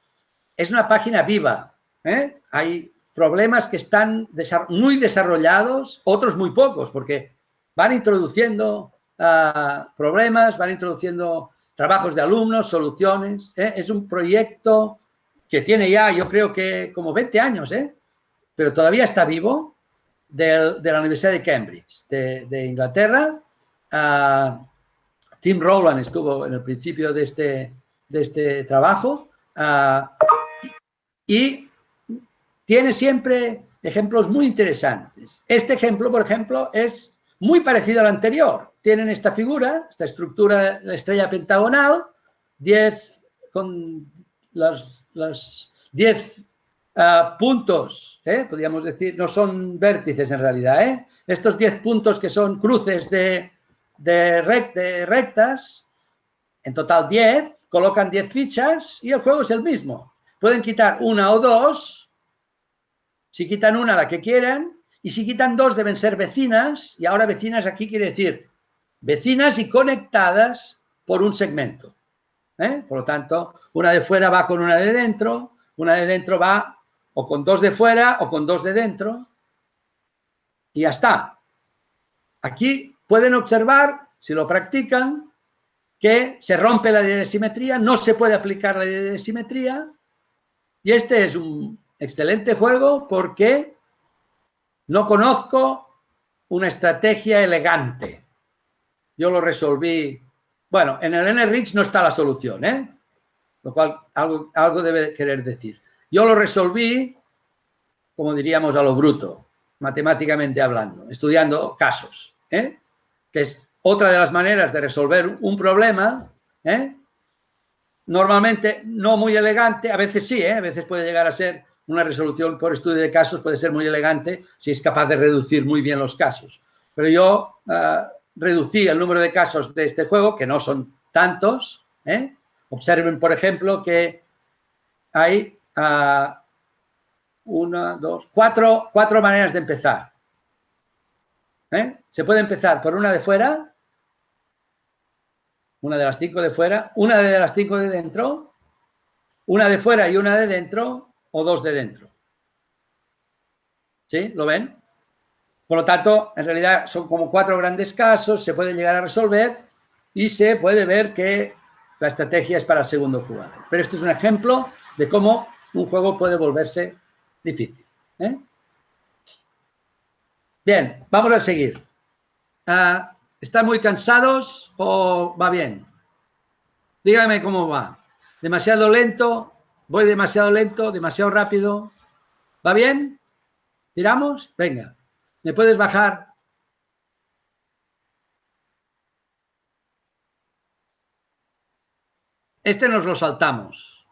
es una página viva, hay problemas que están muy desarrollados, otros muy pocos, porque van introduciendo problemas, van introduciendo trabajos de alumnos, soluciones, es un proyecto que tiene ya, yo creo que como 20 años, pero todavía está vivo, de la Universidad de Cambridge, de Inglaterra. Tim Rowland estuvo en el principio de este trabajo y tiene siempre ejemplos muy interesantes. Este ejemplo, por ejemplo, es muy parecido al anterior. Tienen esta figura, esta estructura, la estrella pentagonal, 10 con los 10 puntos, podríamos decir, no son vértices en realidad, estos 10 puntos que son cruces de rectas, en total 10, colocan 10 fichas y el juego es el mismo. Pueden quitar una o dos, si quitan una, la que quieran, y si quitan dos deben ser vecinas, y ahora vecinas aquí quiere decir vecinas y conectadas por un segmento. Por lo tanto, una de fuera va con una de dentro va o con dos de fuera o con dos de dentro, y ya está. Aquí pueden observar, si lo practican, que se rompe la ley de simetría, no se puede aplicar la ley de simetría, y este es un excelente juego porque no conozco una estrategia elegante. Yo lo resolví, bueno, en el NRICH no está la solución, lo cual algo debe querer decir. Yo lo resolví, como diríamos, a lo bruto, matemáticamente hablando, estudiando casos, que es otra de las maneras de resolver un problema, normalmente no muy elegante, a veces sí, a veces puede llegar a ser una resolución por estudio de casos, puede ser muy elegante si es capaz de reducir muy bien los casos. Pero yo reducí el número de casos de este juego, que no son tantos. Observen, por ejemplo, que hay cuatro maneras de empezar. Se puede empezar por una de fuera, una de las 5 de fuera, una de las 5 de dentro, una de fuera y una de dentro, o dos de dentro. ¿Sí? ¿Lo ven? Por lo tanto, en realidad son como 4 grandes casos, se pueden llegar a resolver y se puede ver que la estrategia es para el segundo jugador. Pero esto es un ejemplo de cómo un juego puede volverse difícil. Bien, vamos a seguir. ¿Están muy cansados o va bien? Díganme cómo va. ¿Demasiado lento? ¿Voy demasiado lento? ¿Demasiado rápido? ¿Va bien? ¿Tiramos? Venga. ¿Me puedes bajar? Este nos lo saltamos.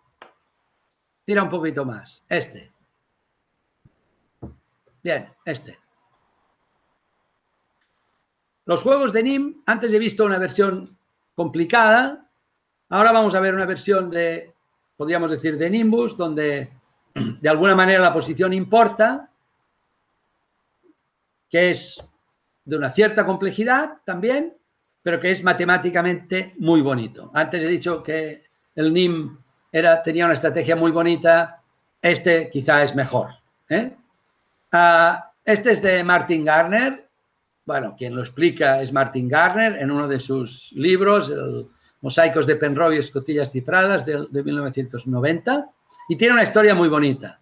Tira un poquito más. Este. Bien, este. Los juegos de NIM, antes he visto una versión complicada, ahora vamos a ver una versión de, podríamos decir, de Nimbus, donde de alguna manera la posición importa, que es de una cierta complejidad también, pero que es matemáticamente muy bonito. Antes he dicho que el NIM tenía una estrategia muy bonita, este quizá es mejor. Este es de Martin Gardner. Bueno, quien lo explica es Martin Gardner en uno de sus libros, Mosaicos de Penrose y Escotillas cifradas, de 1990, y tiene una historia muy bonita,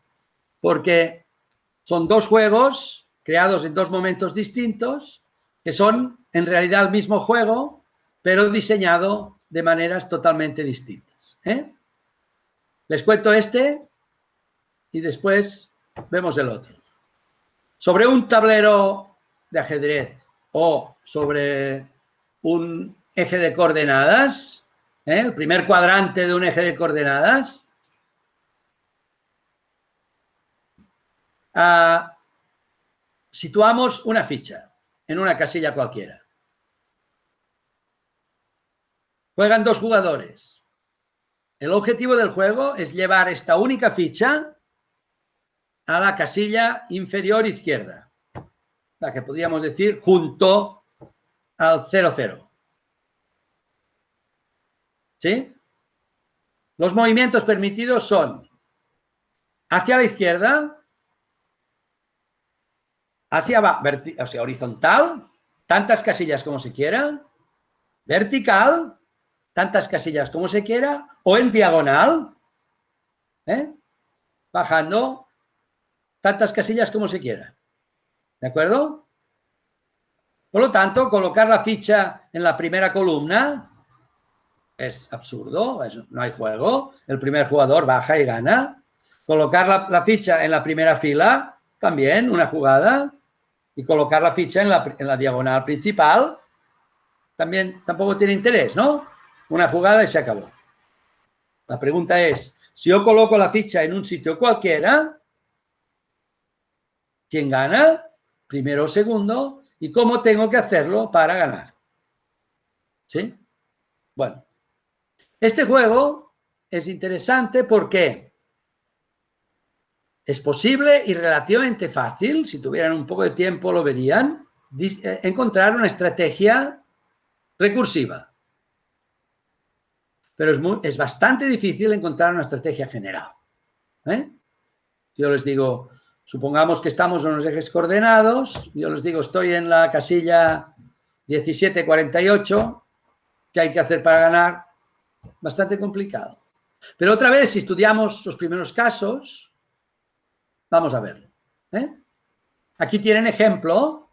porque son dos juegos creados en dos momentos distintos, que son en realidad el mismo juego, pero diseñado de maneras totalmente distintas. Les cuento este y después vemos el otro. Sobre un tablero de ajedrez o sobre un eje de coordenadas, el primer cuadrante de un eje de coordenadas, situamos una ficha en una casilla cualquiera. Juegan dos jugadores. El objetivo del juego es llevar esta única ficha a la casilla inferior izquierda, la que podríamos decir junto al 0,0. ¿Sí? Los movimientos permitidos son hacia la izquierda, hacia abajo, o sea, horizontal, tantas casillas como se quiera, vertical, tantas casillas como se quiera, o en diagonal, bajando tantas casillas como se quiera. ¿De acuerdo? Por lo tanto, colocar la ficha en la primera columna es absurdo, no hay juego. El primer jugador baja y gana. Colocar la ficha en la primera fila, también una jugada. Y colocar la ficha en la diagonal principal, también tampoco tiene interés, ¿no? Una jugada y se acabó. La pregunta es, si yo coloco la ficha en un sitio cualquiera, ¿quién gana? Primero o segundo. ¿Y cómo tengo que hacerlo para ganar? ¿Sí? Bueno. Este juego es interesante porque es posible y relativamente fácil, si tuvieran un poco de tiempo lo verían, encontrar una estrategia recursiva. Pero es bastante difícil encontrar una estrategia general. Yo les digo, supongamos que estamos en unos ejes coordenados, yo les digo, estoy en la casilla 1748, ¿qué hay que hacer para ganar? Bastante complicado. Pero otra vez, si estudiamos los primeros casos, vamos a verlo. Aquí tienen ejemplo.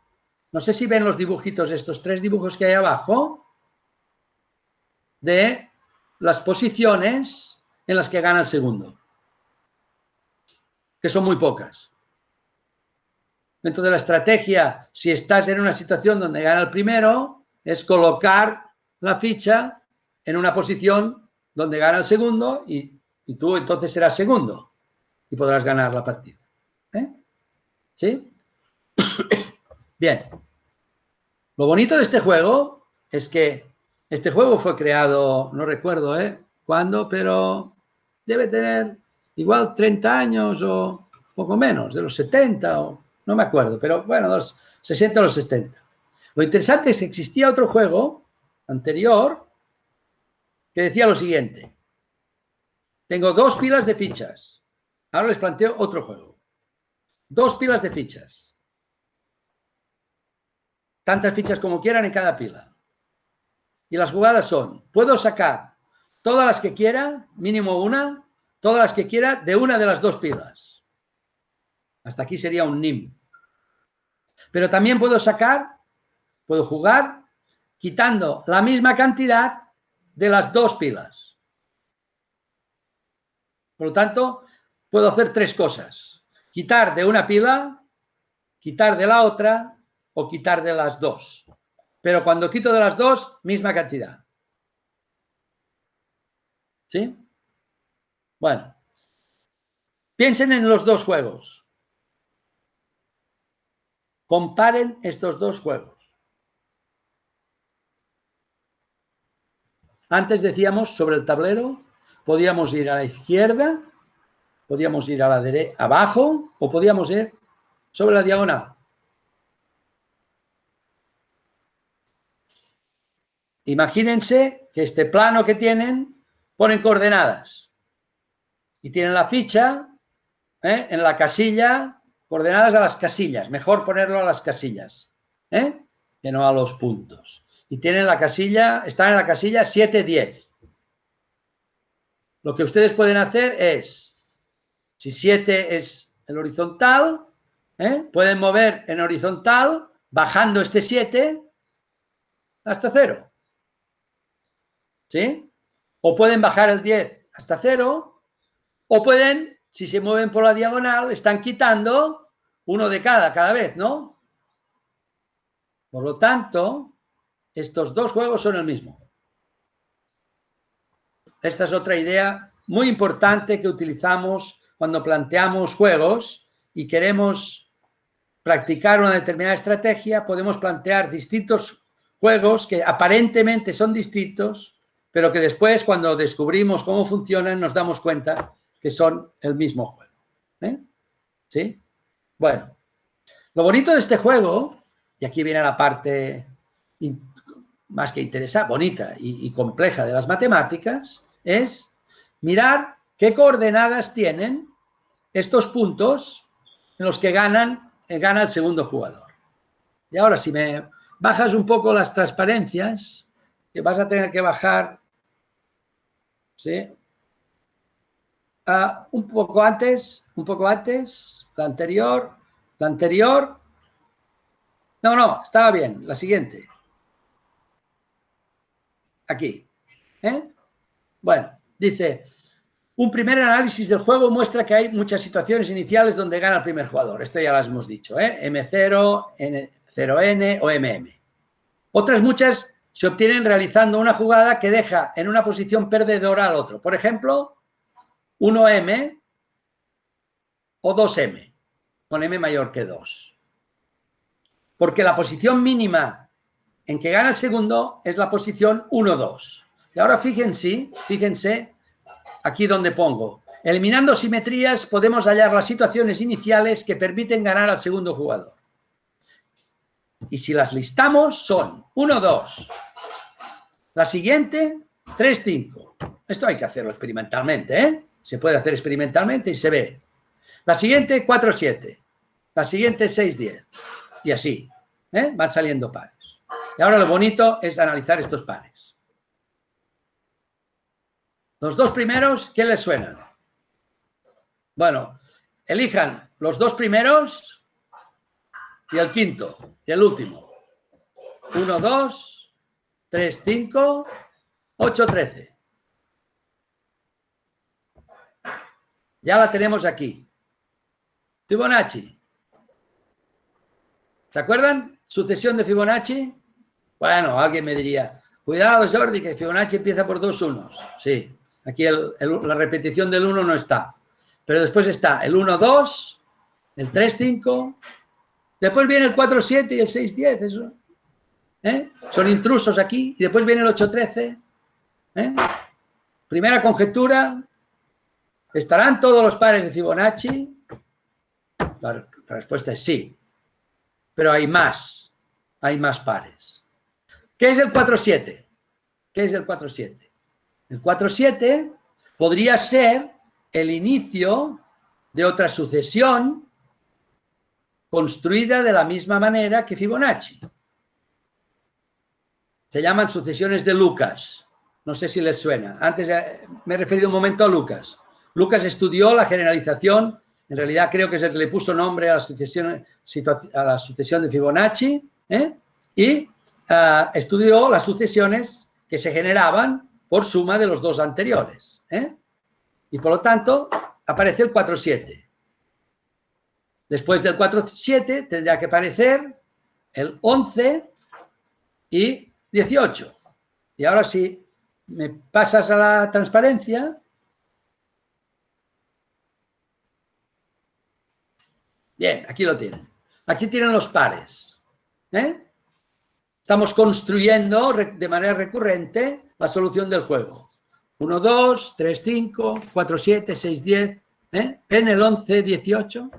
No sé si ven los dibujitos, estos 3 dibujos que hay abajo, de las posiciones en las que gana el segundo, que son muy pocas. Dentro de la estrategia, si estás en una situación donde gana el primero, es colocar la ficha en una posición donde gana el segundo y tú entonces serás segundo y podrás ganar la partida. ¿Sí? Bien. Lo bonito de este juego es que este juego fue creado, no recuerdo cuándo, pero debe tener igual 30 años o poco menos, de los 70 o no me acuerdo, pero bueno, de los 60 o los 70. Lo interesante es que existía otro juego anterior que decía lo siguiente. Tengo 2 pilas de fichas. Ahora les planteo otro juego. 2 pilas de fichas. Tantas fichas como quieran en cada pila. Y las jugadas son, puedo sacar todas las que quiera, mínimo una, todas las que quiera de una de las 2 pilas. Hasta aquí sería un NIM. Pero también puedo jugar quitando la misma cantidad de las 2 pilas. Por lo tanto, puedo hacer 3 cosas. Quitar de una pila, quitar de la otra o quitar de las 2. Pero cuando quito de las 2, misma cantidad. ¿Sí? Bueno. Piensen en los 2 juegos. Comparen estos 2 juegos. Antes decíamos sobre el tablero, podíamos ir a la izquierda, podíamos ir a la derecha, abajo, o podíamos ir sobre la diagonal. Imagínense que este plano que tienen, ponen coordenadas. Y tienen la ficha en la casilla, coordenadas a las casillas. Mejor ponerlo a las casillas, que no a los puntos. Y tienen la casilla, están en la casilla 7, 10. Lo que ustedes pueden hacer es, si 7 es el horizontal, pueden mover en horizontal, bajando este 7 hasta 0. ¿Sí? O pueden bajar el 10 hasta 0, o pueden, si se mueven por la diagonal, están quitando uno de cada vez, ¿no? Por lo tanto, estos 2 juegos son el mismo. Esta es otra idea muy importante que utilizamos cuando planteamos juegos y queremos practicar una determinada estrategia. Podemos plantear distintos juegos que aparentemente son distintos, pero que después, cuando descubrimos cómo funcionan, nos damos cuenta que son el mismo juego. ¿Sí? Bueno, lo bonito de este juego, y aquí viene la parte más que interesante, bonita y compleja de las matemáticas, es mirar qué coordenadas tienen estos puntos en los que gana el segundo jugador. Y ahora, si me bajas un poco las transparencias, que vas a tener que bajar, ¿sí? Un poco antes, la anterior. No, estaba bien, la siguiente. Aquí. Bueno, dice, un primer análisis del juego muestra que hay muchas situaciones iniciales donde gana el primer jugador. Esto ya las hemos dicho, M0, N0N o MM. Otras muchas se obtienen realizando una jugada que deja en una posición perdedora al otro. Por ejemplo, 1M o 2M, con M mayor que 2. Porque la posición mínima en que gana el segundo es la posición 1-2. Y ahora fíjense aquí donde pongo. Eliminando simetrías podemos hallar las situaciones iniciales que permiten ganar al segundo jugador. Y si las listamos son 1-2. La siguiente, 3-5. Esto hay que hacerlo experimentalmente, Se puede hacer experimentalmente y se ve. La siguiente, 4-7. La siguiente, 6-10. Y así, van saliendo pares. Y ahora lo bonito es analizar estos pares. Los dos primeros, ¿qué les suenan? Bueno, elijan los dos primeros y el quinto y el último. 1-2, 3-5, 8-13. Ya la tenemos aquí. Fibonacci. ¿Se acuerdan? Sucesión de Fibonacci. Bueno, alguien me diría, cuidado Jordi, que Fibonacci empieza por 2 unos. Sí, aquí la repetición del 1 no está. Pero después está el 1-2, el 3-5, después viene el 4-7 y el 6-10. Eso. Son intrusos aquí. Y después viene el 8-13. Primera conjetura. ¿Estarán todos los pares de Fibonacci? La respuesta es sí. Pero hay más pares. ¿Qué es el 4-7? ¿Qué es el 4-7? El 4-7 podría ser el inicio de otra sucesión construida de la misma manera que Fibonacci. Se llaman sucesiones de Lucas. No sé si les suena. Antes me he referido un momento a Lucas. Lucas estudió la generalización, en realidad creo que se le puso nombre a la sucesión de Fibonacci, y estudió las sucesiones que se generaban por suma de los dos anteriores. Y por lo tanto, aparece el 4-7. Después del 4-7 tendría que aparecer el 11 y 18. Y ahora si me pasas a la transparencia. Bien, aquí lo tienen. Aquí tienen los pares. Estamos construyendo de manera recurrente la solución del juego. 1-2, 3-5, 4-7, 6-10. En el 11, 18.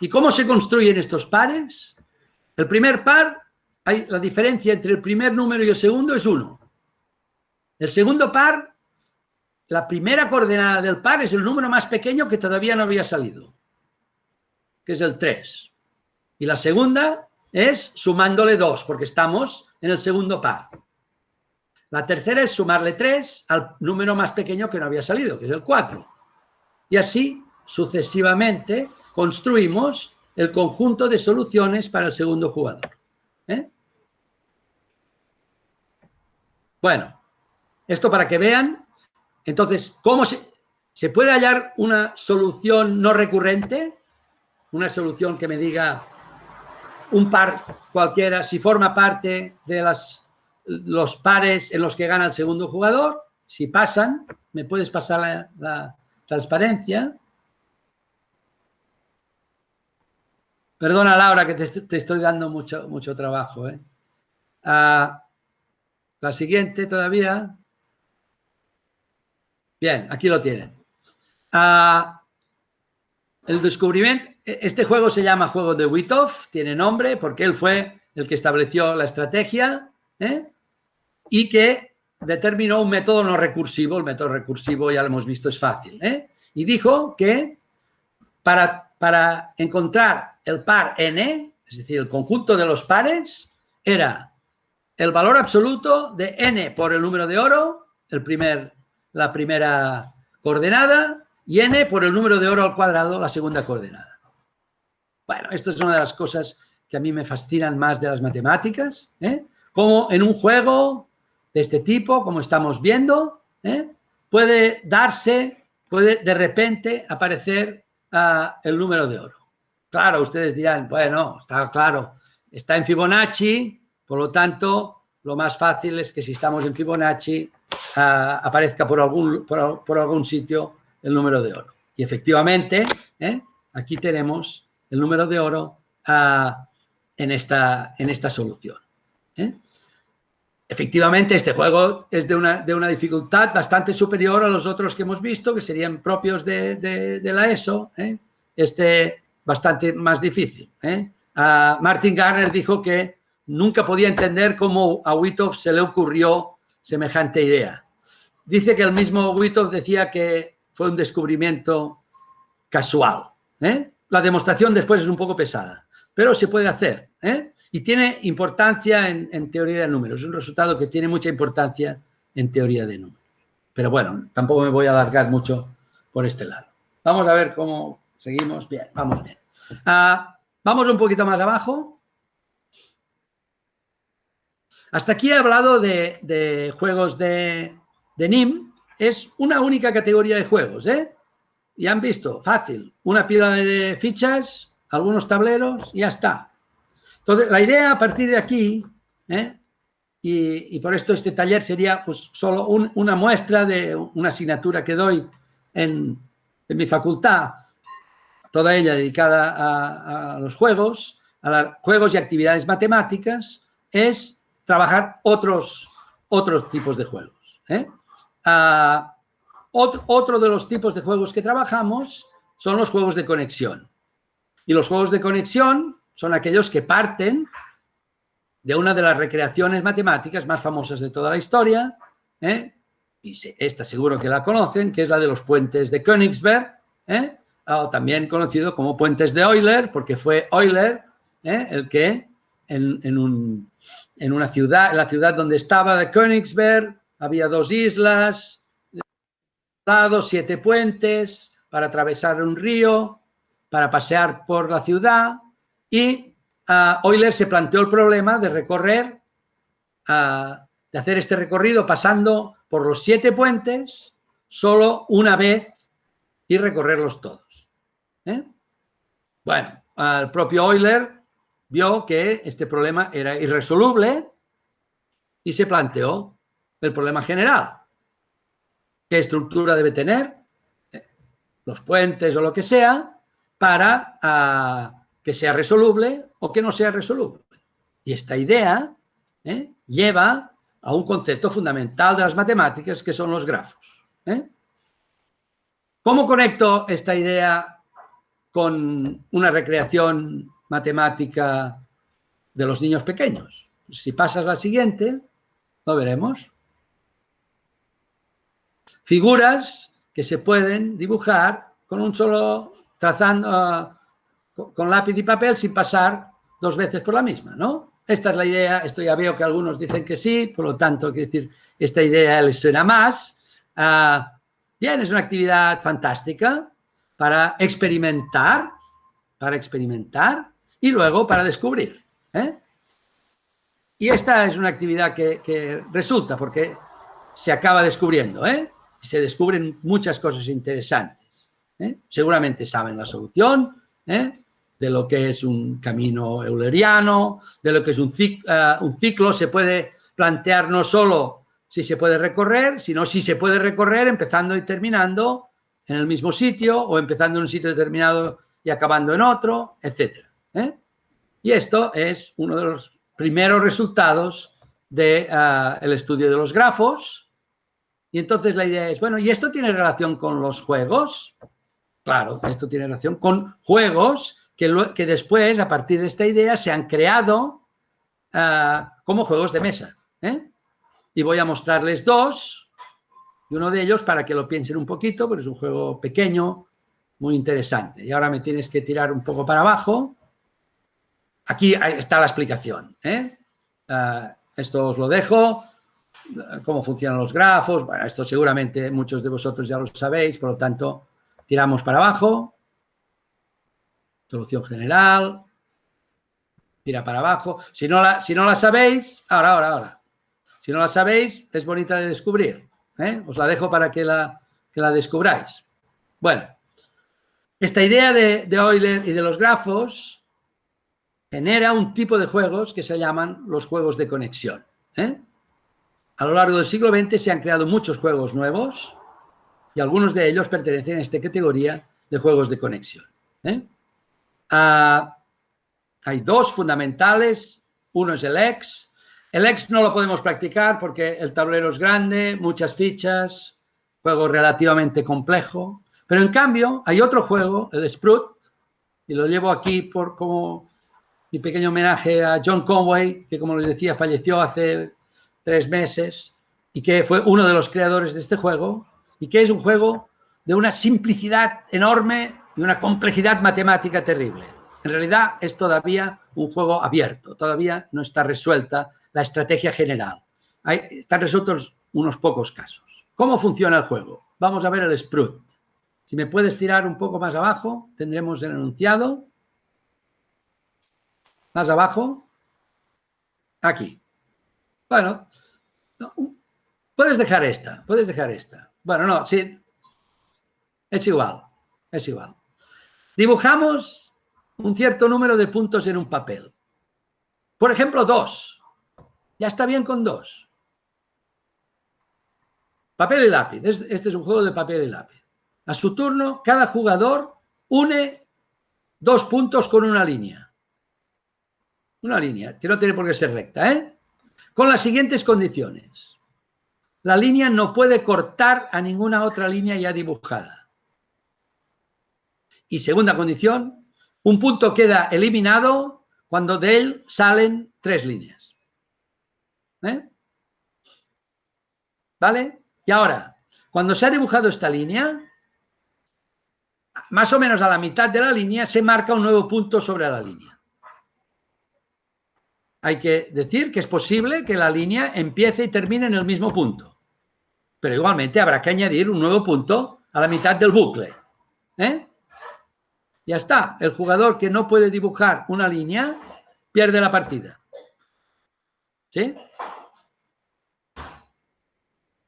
¿Y cómo se construyen estos pares? El primer par, la diferencia entre el primer número y el segundo es 1. El segundo par, la primera coordenada del par es el número más pequeño que todavía no había salido, que es el 3. Y la segunda es sumándole 2, porque estamos en el segundo par. La tercera es sumarle 3 al número más pequeño que no había salido, que es el 4. Y así, sucesivamente, construimos el conjunto de soluciones para el segundo jugador. Bueno, esto para que vean. Entonces, ¿cómo se puede hallar una solución no recurrente? Una solución que me diga un par cualquiera, si forma parte de los pares en los que gana el segundo jugador. Si pasan, ¿me puedes pasar la transparencia? Perdona, Laura, que te estoy dando mucho trabajo. La siguiente todavía. Bien, aquí lo tienen. El descubrimiento, este juego se llama juego de Wythoff, tiene nombre porque él fue el que estableció la estrategia y que determinó un método no recursivo. El método recursivo ya lo hemos visto, es fácil. Y dijo que para encontrar el par n, es decir, el conjunto de los pares, era el valor absoluto de n por el número de oro, la primera coordenada, y n por el número de oro al cuadrado, la segunda coordenada. Bueno, esto es una de las cosas que a mí me fascinan más de las matemáticas, como en un juego de este tipo, como estamos viendo, puede de repente aparecer el número de oro. Claro, ustedes dirán, bueno, está claro, está en Fibonacci, por lo tanto, lo más fácil es que si estamos en Fibonacci, aparezca por algún sitio el número de oro. Y efectivamente, aquí tenemos el número de oro en esta solución. Efectivamente, este juego es de una dificultad bastante superior a los otros que hemos visto, que serían propios de la ESO. Bastante más difícil. Martin Gardner dijo que nunca podía entender cómo a Wythoff se le ocurrió semejante idea. Dice que el mismo Wythoff decía que fue un descubrimiento casual. La demostración después es un poco pesada, pero se puede hacer. Y tiene importancia en teoría de números. Es un resultado que tiene mucha importancia en teoría de números. Pero bueno, tampoco me voy a alargar mucho por este lado. Vamos a ver cómo seguimos. Bien, vamos bien. Vamos un poquito más abajo. Hasta aquí he hablado de juegos de NIM. Es una única categoría de juegos, Y han visto, fácil, una pila de fichas, algunos tableros y ya está. Entonces, la idea a partir de aquí, y por esto este taller sería pues solo una muestra de una asignatura que doy en mi facultad, toda ella dedicada a los juegos, juegos y actividades matemáticas, es trabajar otros tipos de juegos. Otro de los tipos de juegos que trabajamos son los juegos de conexión. Y los juegos de conexión son aquellos que parten de una de las recreaciones matemáticas más famosas de toda la historia, y esta seguro que la conocen, que es la de los puentes de Königsberg, o también conocido como puentes de Euler, porque fue Euler el que en una ciudad, en la ciudad donde estaba de Königsberg, había 2 islas, 7 puentes para atravesar un río, para pasear por la ciudad, y Euler se planteó el problema de recorrer, de hacer este recorrido pasando por los 7 puentes solo una vez y recorrerlos todos. Bueno, el propio Euler vio que este problema era irresoluble y se planteó el problema general. ¿Qué estructura debe tener los puentes o lo que sea para que sea resoluble o que no sea resoluble? Y esta idea lleva a un concepto fundamental de las matemáticas, que son los grafos. ¿Cómo conecto esta idea con una recreación matemática de los niños pequeños? Si pasas a la siguiente, lo veremos. Figuras que se pueden dibujar con un solo, trazando con lápiz y papel sin pasar 2 veces por la misma, ¿no? Esta es la idea. Esto ya veo que algunos dicen que sí, por lo tanto, quiero decir, esta idea les suena más. Bien, es una actividad fantástica para experimentar y luego para descubrir. Y esta es una actividad que resulta porque se acaba descubriendo, y se descubren muchas cosas interesantes. Seguramente saben la solución, de lo que es un camino euleriano, de lo que es un ciclo. Se puede plantear no solo si se puede recorrer, sino si se puede recorrer empezando y terminando en el mismo sitio, o empezando en un sitio determinado y acabando en otro, etc. Y esto es uno de los primeros resultados del estudio de los grafos. Y entonces la idea es, bueno, ¿y esto tiene relación con los juegos? Claro, esto tiene relación con juegos que después, a partir de esta idea, se han creado como juegos de mesa. Y voy a mostrarles 2, y uno de ellos para que lo piensen un poquito, porque es un juego pequeño, muy interesante. Y ahora me tienes que tirar un poco para abajo. Aquí está la explicación. Esto os lo dejo, cómo funcionan los grafos. Bueno, esto seguramente muchos de vosotros ya lo sabéis, por lo tanto, tiramos para abajo, solución general, tira para abajo. Si no la sabéis, ahora. Si no la sabéis, es bonita de descubrir. Os la dejo para que la descubráis. Bueno, esta idea de Euler y de los grafos genera un tipo de juegos que se llaman los juegos de conexión. A lo largo del siglo XX se han creado muchos juegos nuevos y algunos de ellos pertenecen a esta categoría de juegos de conexión. Hay dos fundamentales. Uno es el X. El X no lo podemos practicar porque el tablero es grande, muchas fichas, juego relativamente complejo. Pero en cambio hay otro juego, el Sprout, y lo llevo aquí como mi pequeño homenaje a John Conway, que como les decía falleció hace 3 meses y que fue uno de los creadores de este juego, y que es un juego de una simplicidad enorme y una complejidad matemática terrible. En realidad es todavía un juego abierto, todavía no está resuelta la estrategia general. Están resueltos unos pocos casos. ¿Cómo funciona el juego? Vamos a ver el Sprout. Si me puedes tirar un poco más abajo, tendremos el enunciado. Más abajo. Aquí. Bueno, puedes dejar esta. Bueno, no, sí. Es igual. Dibujamos un cierto número de puntos en un papel. Por ejemplo, 2. Ya está bien con 2. Papel y lápiz. Este es un juego de papel y lápiz. A su turno, cada jugador une 2 puntos con una línea. Una línea, que no tiene por qué ser recta, con las siguientes condiciones. La línea no puede cortar a ninguna otra línea ya dibujada. Y segunda condición, un punto queda eliminado cuando de él salen 3 líneas. ¿Vale? Y ahora, cuando se ha dibujado esta línea, más o menos a la mitad de la línea se marca un nuevo punto sobre la línea. Hay que decir que es posible que la línea empiece y termine en el mismo punto, pero igualmente habrá que añadir un nuevo punto a la mitad del bucle. Ya está. El jugador que no puede dibujar una línea pierde la partida. ¿Sí?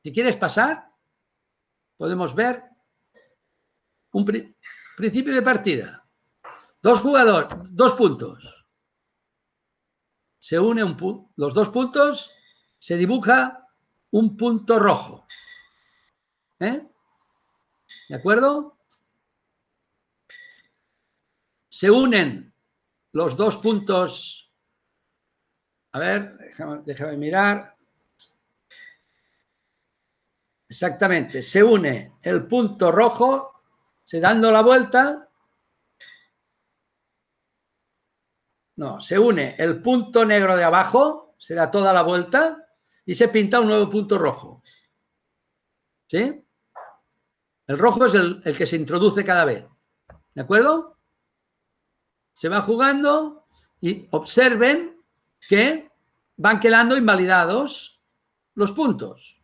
Si quieres pasar, podemos ver un principio de partida. 2 jugadores, 2 puntos. Se une los 2 puntos, se dibuja un punto rojo. ¿De acuerdo? Se unen los 2 puntos. A ver, déjame mirar. Exactamente, se une el punto rojo, dando la vuelta. No, se une el punto negro de abajo, se da toda la vuelta y se pinta un nuevo punto rojo. ¿Sí? El rojo es el que se introduce cada vez. ¿De acuerdo? Se va jugando y observen que van quedando invalidados los puntos.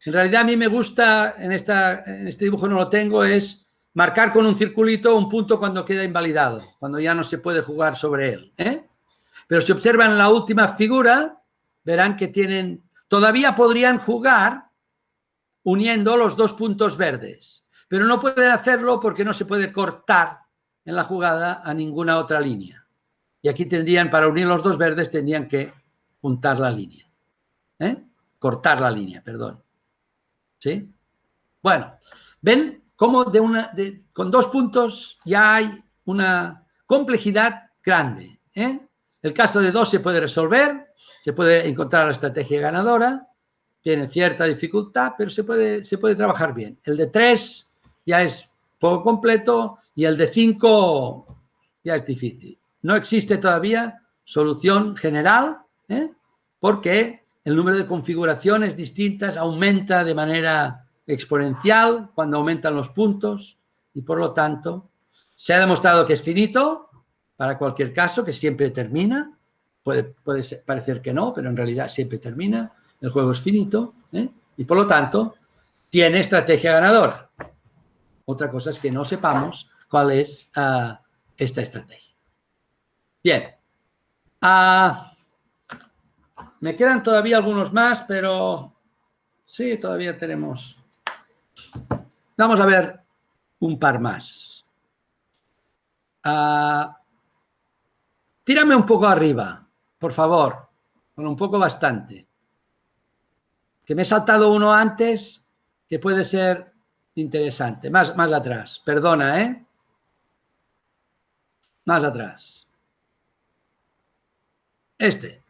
En realidad a mí me gusta, en este dibujo no lo tengo, es marcar con un circulito un punto cuando queda invalidado, cuando ya no se puede jugar sobre él. Pero si observan la última figura, verán que todavía podrían jugar uniendo los 2 puntos verdes, pero no pueden hacerlo porque no se puede cortar en la jugada a ninguna otra línea. Y aquí para unir los 2 verdes, tendrían que juntar la línea. Cortar la línea, perdón. ¿Sí? Bueno, ven cómo con 2 puntos ya hay una complejidad grande. El caso de 2 se puede resolver, se puede encontrar la estrategia ganadora, tiene cierta dificultad, pero se puede trabajar bien. El de 3 ya es poco completo y el de 5 ya es difícil. No existe todavía solución general, porque el número de configuraciones distintas aumenta de manera exponencial cuando aumentan los puntos y, por lo tanto, se ha demostrado que es finito para cualquier caso, que siempre termina. Puede parecer que no, pero en realidad siempre termina. El juego es finito y, por lo tanto, tiene estrategia ganadora. Otra cosa es que no sepamos cuál es esta estrategia. Bien. Me quedan todavía algunos más, pero sí, todavía tenemos. Vamos a ver un par más. Tírame un poco arriba, por favor. Bueno, un poco bastante. Que me he saltado uno antes que puede ser interesante. Más atrás. Perdona, ¿eh? Más atrás. Este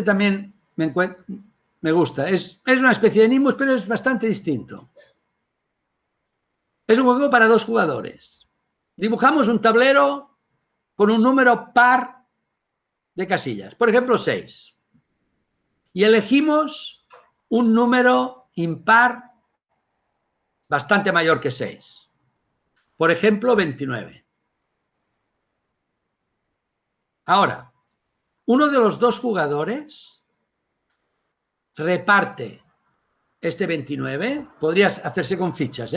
también me gusta. Es una especie de Nimbus, pero es bastante distinto. Es un juego para 2 jugadores. Dibujamos un tablero con un número par de casillas, por ejemplo 6. Y elegimos un número impar bastante mayor que 6. Por ejemplo, 29. Ahora, uno de los 2 jugadores reparte este 29, podrías hacerse con fichas,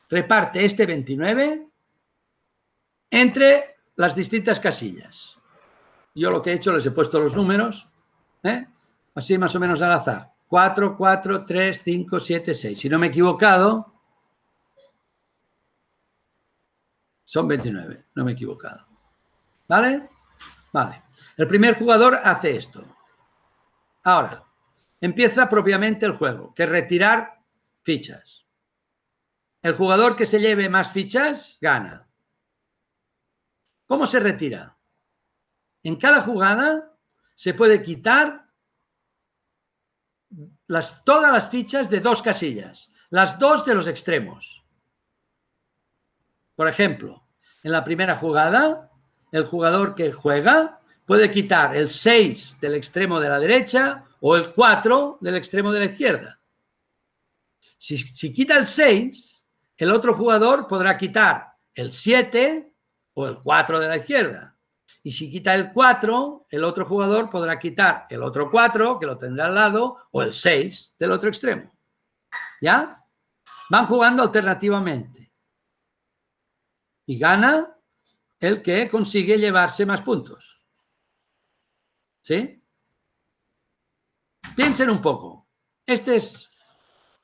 reparte este 29 entre las distintas casillas. Yo lo que he hecho, les he puesto los números, así más o menos al azar. 4, 4, 3, 5, 7, 6. Si no me he equivocado, son 29, no me he equivocado. ¿Vale? Vale. El primer jugador hace esto. Ahora, empieza propiamente el juego, que es retirar fichas. El jugador que se lleve más fichas gana. ¿Cómo se retira? En cada jugada se puede quitar todas las fichas de 2 casillas, las 2 de los extremos. Por ejemplo, en la primera jugada, el jugador que juega puede quitar el 6 del extremo de la derecha o el 4 del extremo de la izquierda. Si quita el 6, el otro jugador podrá quitar el 7 o el 4 de la izquierda. Y si quita el 4, el otro jugador podrá quitar el otro 4, que lo tendrá al lado, o el 6 del otro extremo. ¿Ya? Van jugando alternativamente. Y gana el que consigue llevarse más puntos. ¿Sí? Piensen un poco.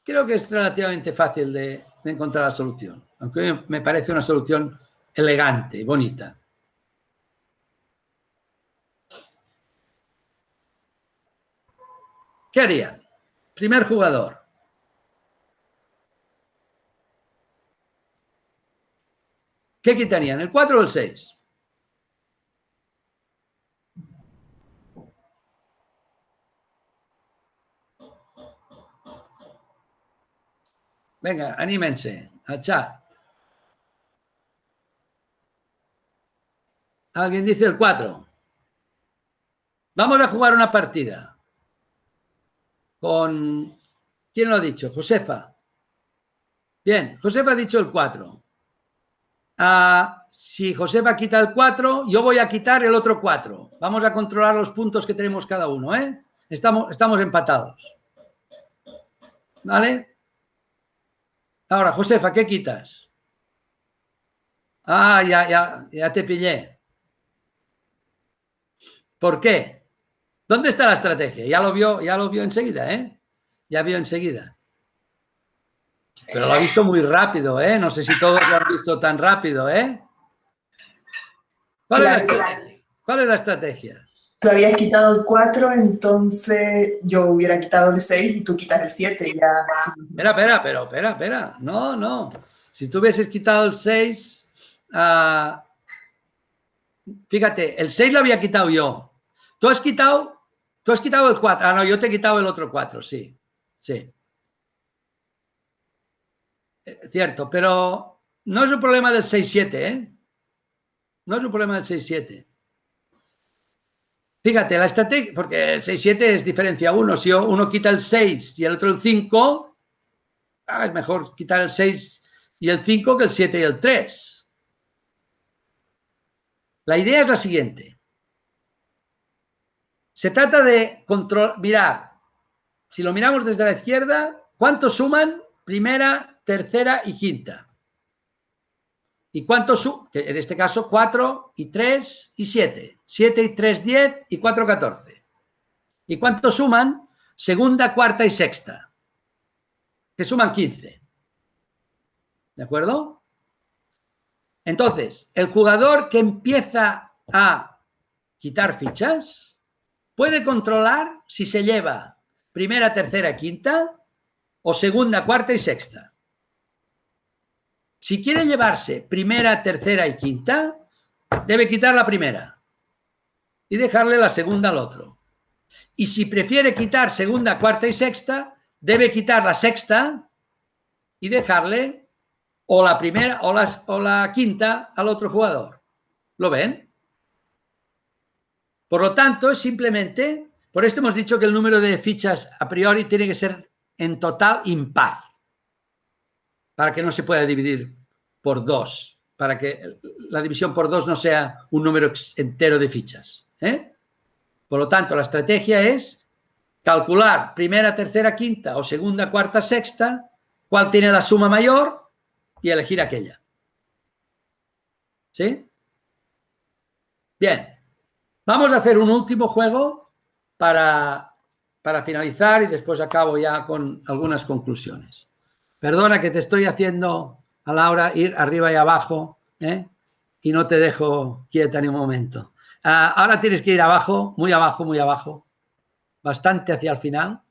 Creo que es relativamente fácil de encontrar la solución. Aunque me parece una solución elegante, bonita. ¿Qué harían? Primer jugador. ¿Qué quitarían? ¿El 4 o el 6? Venga, anímense al chat. Alguien dice el 4. Vamos a jugar una partida. Con... ¿Quién lo ha dicho? Josefa. Bien, Josefa ha dicho el 4. Si Josefa quita el 4, yo voy a quitar el otro 4. Vamos a controlar los puntos que tenemos cada uno, ¿eh? Estamos empatados. ¿Vale? Ahora, Josefa, ¿qué quitas? Ya te pillé. ¿Por qué? ¿Dónde está la estrategia? Ya lo vio enseguida, ¿eh? Ya vio enseguida. Pero lo ha visto muy rápido, ¿eh? No sé si todos lo han visto tan rápido, ¿eh? ¿Cuál es la estrategia? Tú habías quitado el 4, entonces yo hubiera quitado el 6 y tú quitas el 7. Ya... Espera. No. Si tú hubieses quitado el 6, fíjate, el 6 lo había quitado yo. Tú has quitado el 4. No, yo te he quitado el otro 4, sí. Cierto, pero no es un problema del 6-7, ¿eh? No es un problema del 6-7. Fíjate, la estrategia, porque el 6-7 es diferencia 1. Si uno quita el 6 y el otro el 5, es mejor quitar el 6 y el 5 que el 7 y el 3. La idea es la siguiente. Se trata de mirar, si lo miramos desde la izquierda, ¿Cuánto suman primera, tercera y quinta? ¿Y cuánto suman? En este caso 4 y 3 y 7. 7 y 3, 10 y 4, 14. ¿Y cuánto suman segunda, cuarta y sexta? Que suman 15. ¿De acuerdo? Entonces, el jugador que empieza a quitar fichas puede controlar si se lleva primera, tercera, quinta o segunda, cuarta y sexta. Si quiere llevarse primera, tercera y quinta, debe quitar la primera y dejarle la segunda al otro. Y si prefiere quitar segunda, cuarta y sexta, debe quitar la sexta y dejarle o la primera o la quinta al otro jugador. ¿Lo ven? Por lo tanto, es simplemente, por esto hemos dicho que el número de fichas a priori tiene que ser en total impar, para que no se pueda dividir por 2, para que la división por 2 no sea un número entero de fichas. Por lo tanto, la estrategia es calcular primera, tercera, quinta o segunda, cuarta, sexta, cuál tiene la suma mayor y elegir aquella. ¿Sí? Bien. Vamos a hacer un último juego para finalizar y después acabo ya con algunas conclusiones. Perdona que te estoy haciendo, a Laura, ir arriba y abajo, y no te dejo quieta ni un momento. Ahora tienes que ir abajo, muy abajo, bastante hacia el final.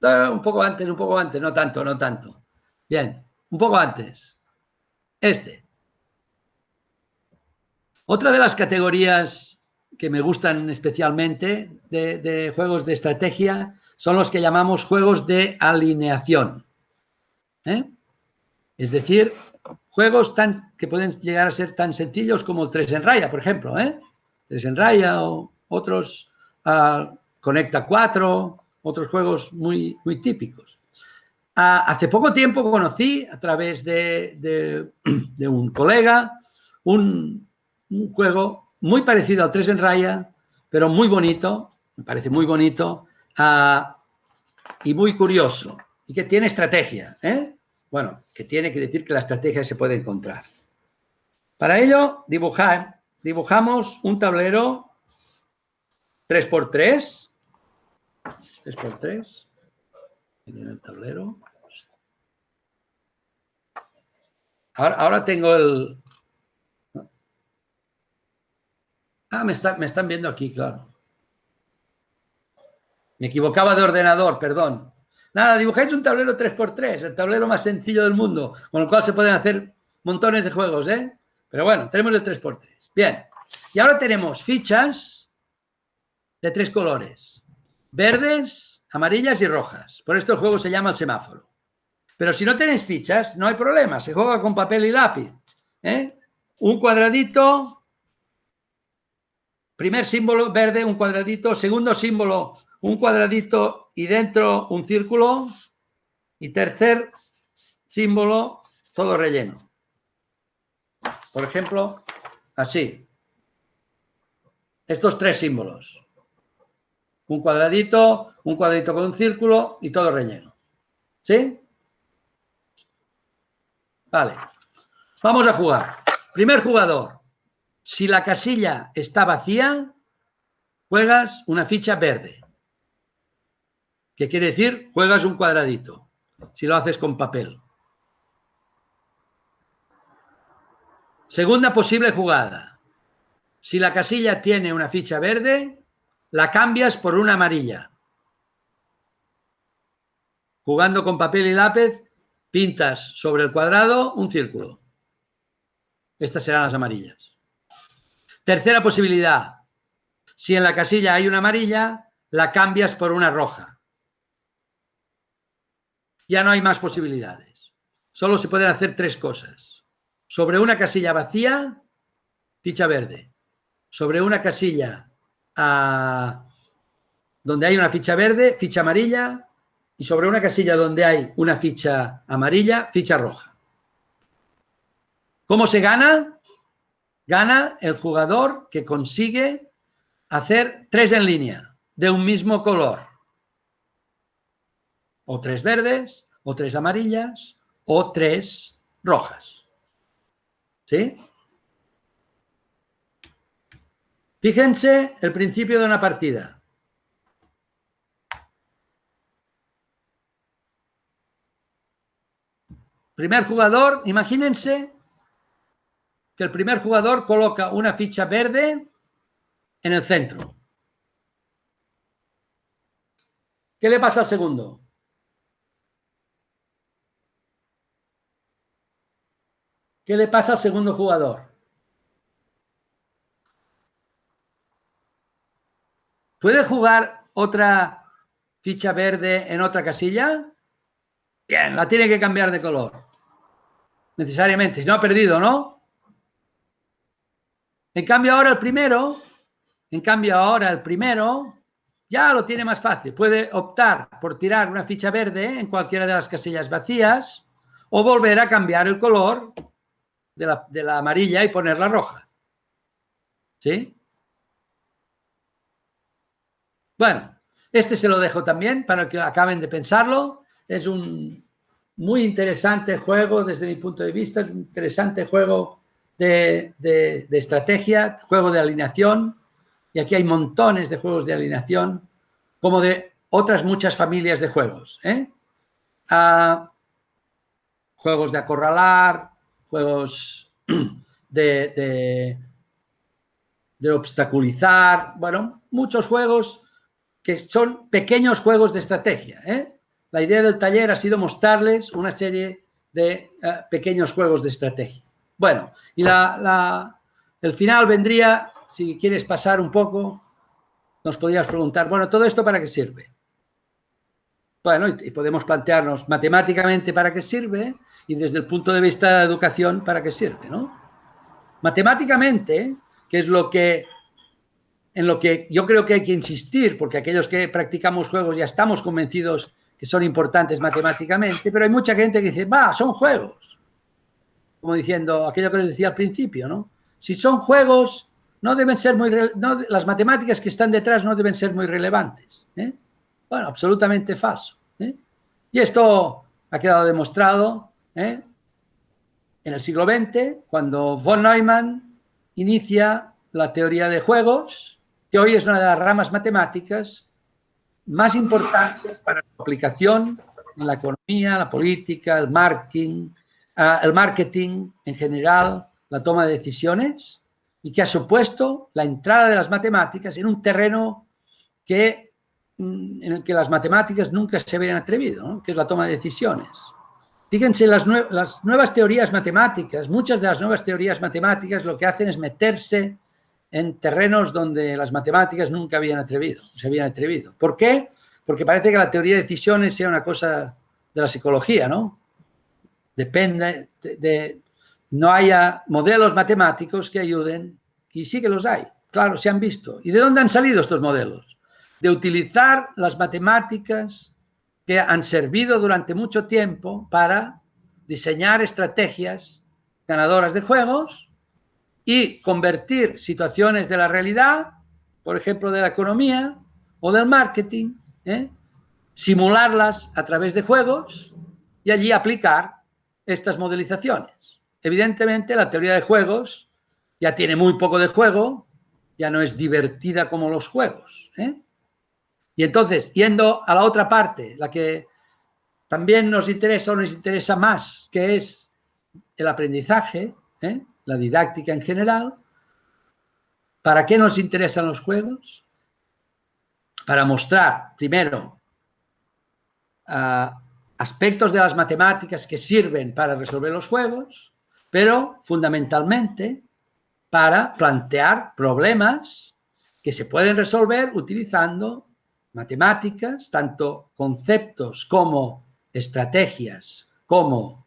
Un poco antes, no tanto. Bien, un poco antes. Otra de las categorías que me gustan especialmente de juegos de estrategia son los que llamamos juegos de alineación. Es decir, juegos que pueden llegar a ser tan sencillos como el 3 en raya, por ejemplo. 3 en raya o otros, Conecta 4, otros juegos muy, muy típicos. Hace poco tiempo conocí, a través de un colega, un juego muy parecido al 3 en raya, pero muy bonito, me parece muy bonito y muy curioso, y que tiene estrategia. Bueno, que tiene que decir que la estrategia se puede encontrar. Para ello, dibujamos un tablero 3x3. 3x3. En el tablero. Ahora tengo el... me están viendo aquí, claro. Me equivocaba de ordenador, perdón. Nada, dibujáis un tablero 3x3, el tablero más sencillo del mundo, con el cual se pueden hacer montones de juegos, Pero bueno, tenemos el 3x3. Bien, y ahora tenemos fichas de 3 colores. Verdes, amarillas y rojas. Por esto el juego se llama el semáforo. Pero si no tenéis fichas, no hay problema. Se juega con papel y lápiz. Un cuadradito. Primer símbolo verde, un cuadradito. Segundo símbolo, un cuadradito y dentro un círculo. Y tercer símbolo, todo relleno. Por ejemplo, así. Estos 3 símbolos. Un cuadradito con un círculo y todo relleno. ¿Sí? Vale. Vamos a jugar. Primer jugador. Si la casilla está vacía, juegas una ficha verde. ¿Qué quiere decir? Juegas un cuadradito. Si lo haces con papel. Segunda posible jugada. Si la casilla tiene una ficha verde, la cambias por una amarilla. Jugando con papel y lápiz, pintas sobre el cuadrado un círculo. Estas serán las amarillas. Tercera posibilidad. Si en la casilla hay una amarilla, la cambias por una roja. Ya no hay más posibilidades. Solo se pueden hacer 3 cosas. Sobre una casilla vacía, ficha verde. Sobre una casilla donde hay una ficha verde, ficha amarilla, y sobre una casilla donde hay una ficha amarilla, ficha roja. ¿Cómo se gana? Gana el jugador que consigue hacer 3 en línea de un mismo color. O 3 verdes, o 3 amarillas, o 3 rojas. ¿Sí? Fíjense el principio de una partida. Primer jugador, imagínense que el primer jugador coloca una ficha verde en el centro. ¿Qué le pasa al segundo? ¿Qué le pasa al segundo jugador? ¿Puede jugar otra ficha verde en otra casilla? Bien, la tiene que cambiar de color. Necesariamente, si no ha perdido, ¿no? En cambio ahora el primero ya lo tiene más fácil. Puede optar por tirar una ficha verde en cualquiera de las casillas vacías o volver a cambiar el color de la amarilla y ponerla roja. ¿Sí? Bueno, este se lo dejo también para que acaben de pensarlo. Es un muy interesante juego desde mi punto de vista, es un interesante juego de estrategia, juego de alineación, y aquí hay montones de juegos de alineación, como de otras muchas familias de juegos. Juegos de acorralar, juegos de obstaculizar, bueno, muchos juegos que son pequeños juegos de estrategia. La idea del taller ha sido mostrarles una serie de pequeños juegos de estrategia. Bueno, y el final vendría, si quieres pasar un poco, nos podrías preguntar, bueno, ¿todo esto para qué sirve? Bueno, y podemos plantearnos matemáticamente para qué sirve y desde el punto de vista de la educación para qué sirve, ¿no? Matemáticamente, que es en lo que yo creo que hay que insistir, porque aquellos que practicamos juegos ya estamos convencidos que son importantes matemáticamente, pero hay mucha gente que dice, va, son juegos. Como diciendo aquello que les decía al principio, ¿no? Si son juegos, no deben ser las matemáticas que están detrás no deben ser muy relevantes. Bueno, absolutamente falso. Y esto ha quedado demostrado en el siglo XX, cuando von Neumann inicia la teoría de juegos, que hoy es una de las ramas matemáticas más importantes para su aplicación en la economía, la política, el marketing en general, la toma de decisiones, y que ha supuesto la entrada de las matemáticas en un terreno en el que las matemáticas nunca se habían atrevido, ¿no? Que es la toma de decisiones. Fíjense, las nuevas teorías matemáticas, muchas de las nuevas teorías matemáticas lo que hacen es meterse en terrenos donde las matemáticas nunca se habían atrevido. ¿Por qué? Porque parece que la teoría de decisiones sea una cosa de la psicología, ¿no? Depende no haya modelos matemáticos que ayuden, y sí que los hay, claro, se han visto. ¿Y de dónde han salido estos modelos? De utilizar las matemáticas que han servido durante mucho tiempo para diseñar estrategias ganadoras de juegos y convertir situaciones de la realidad, por ejemplo, de la economía o del marketing, simularlas a través de juegos y allí aplicar estas modelizaciones. Evidentemente, la teoría de juegos ya tiene muy poco de juego, ya no es divertida como los juegos. Y entonces, yendo a la otra parte, la que también nos interesa o nos interesa más, que es el aprendizaje, la didáctica en general. ¿Para qué nos interesan los juegos? Para mostrar, primero, aspectos de las matemáticas que sirven para resolver los juegos, pero fundamentalmente para plantear problemas que se pueden resolver utilizando matemáticas, tanto conceptos como estrategias, como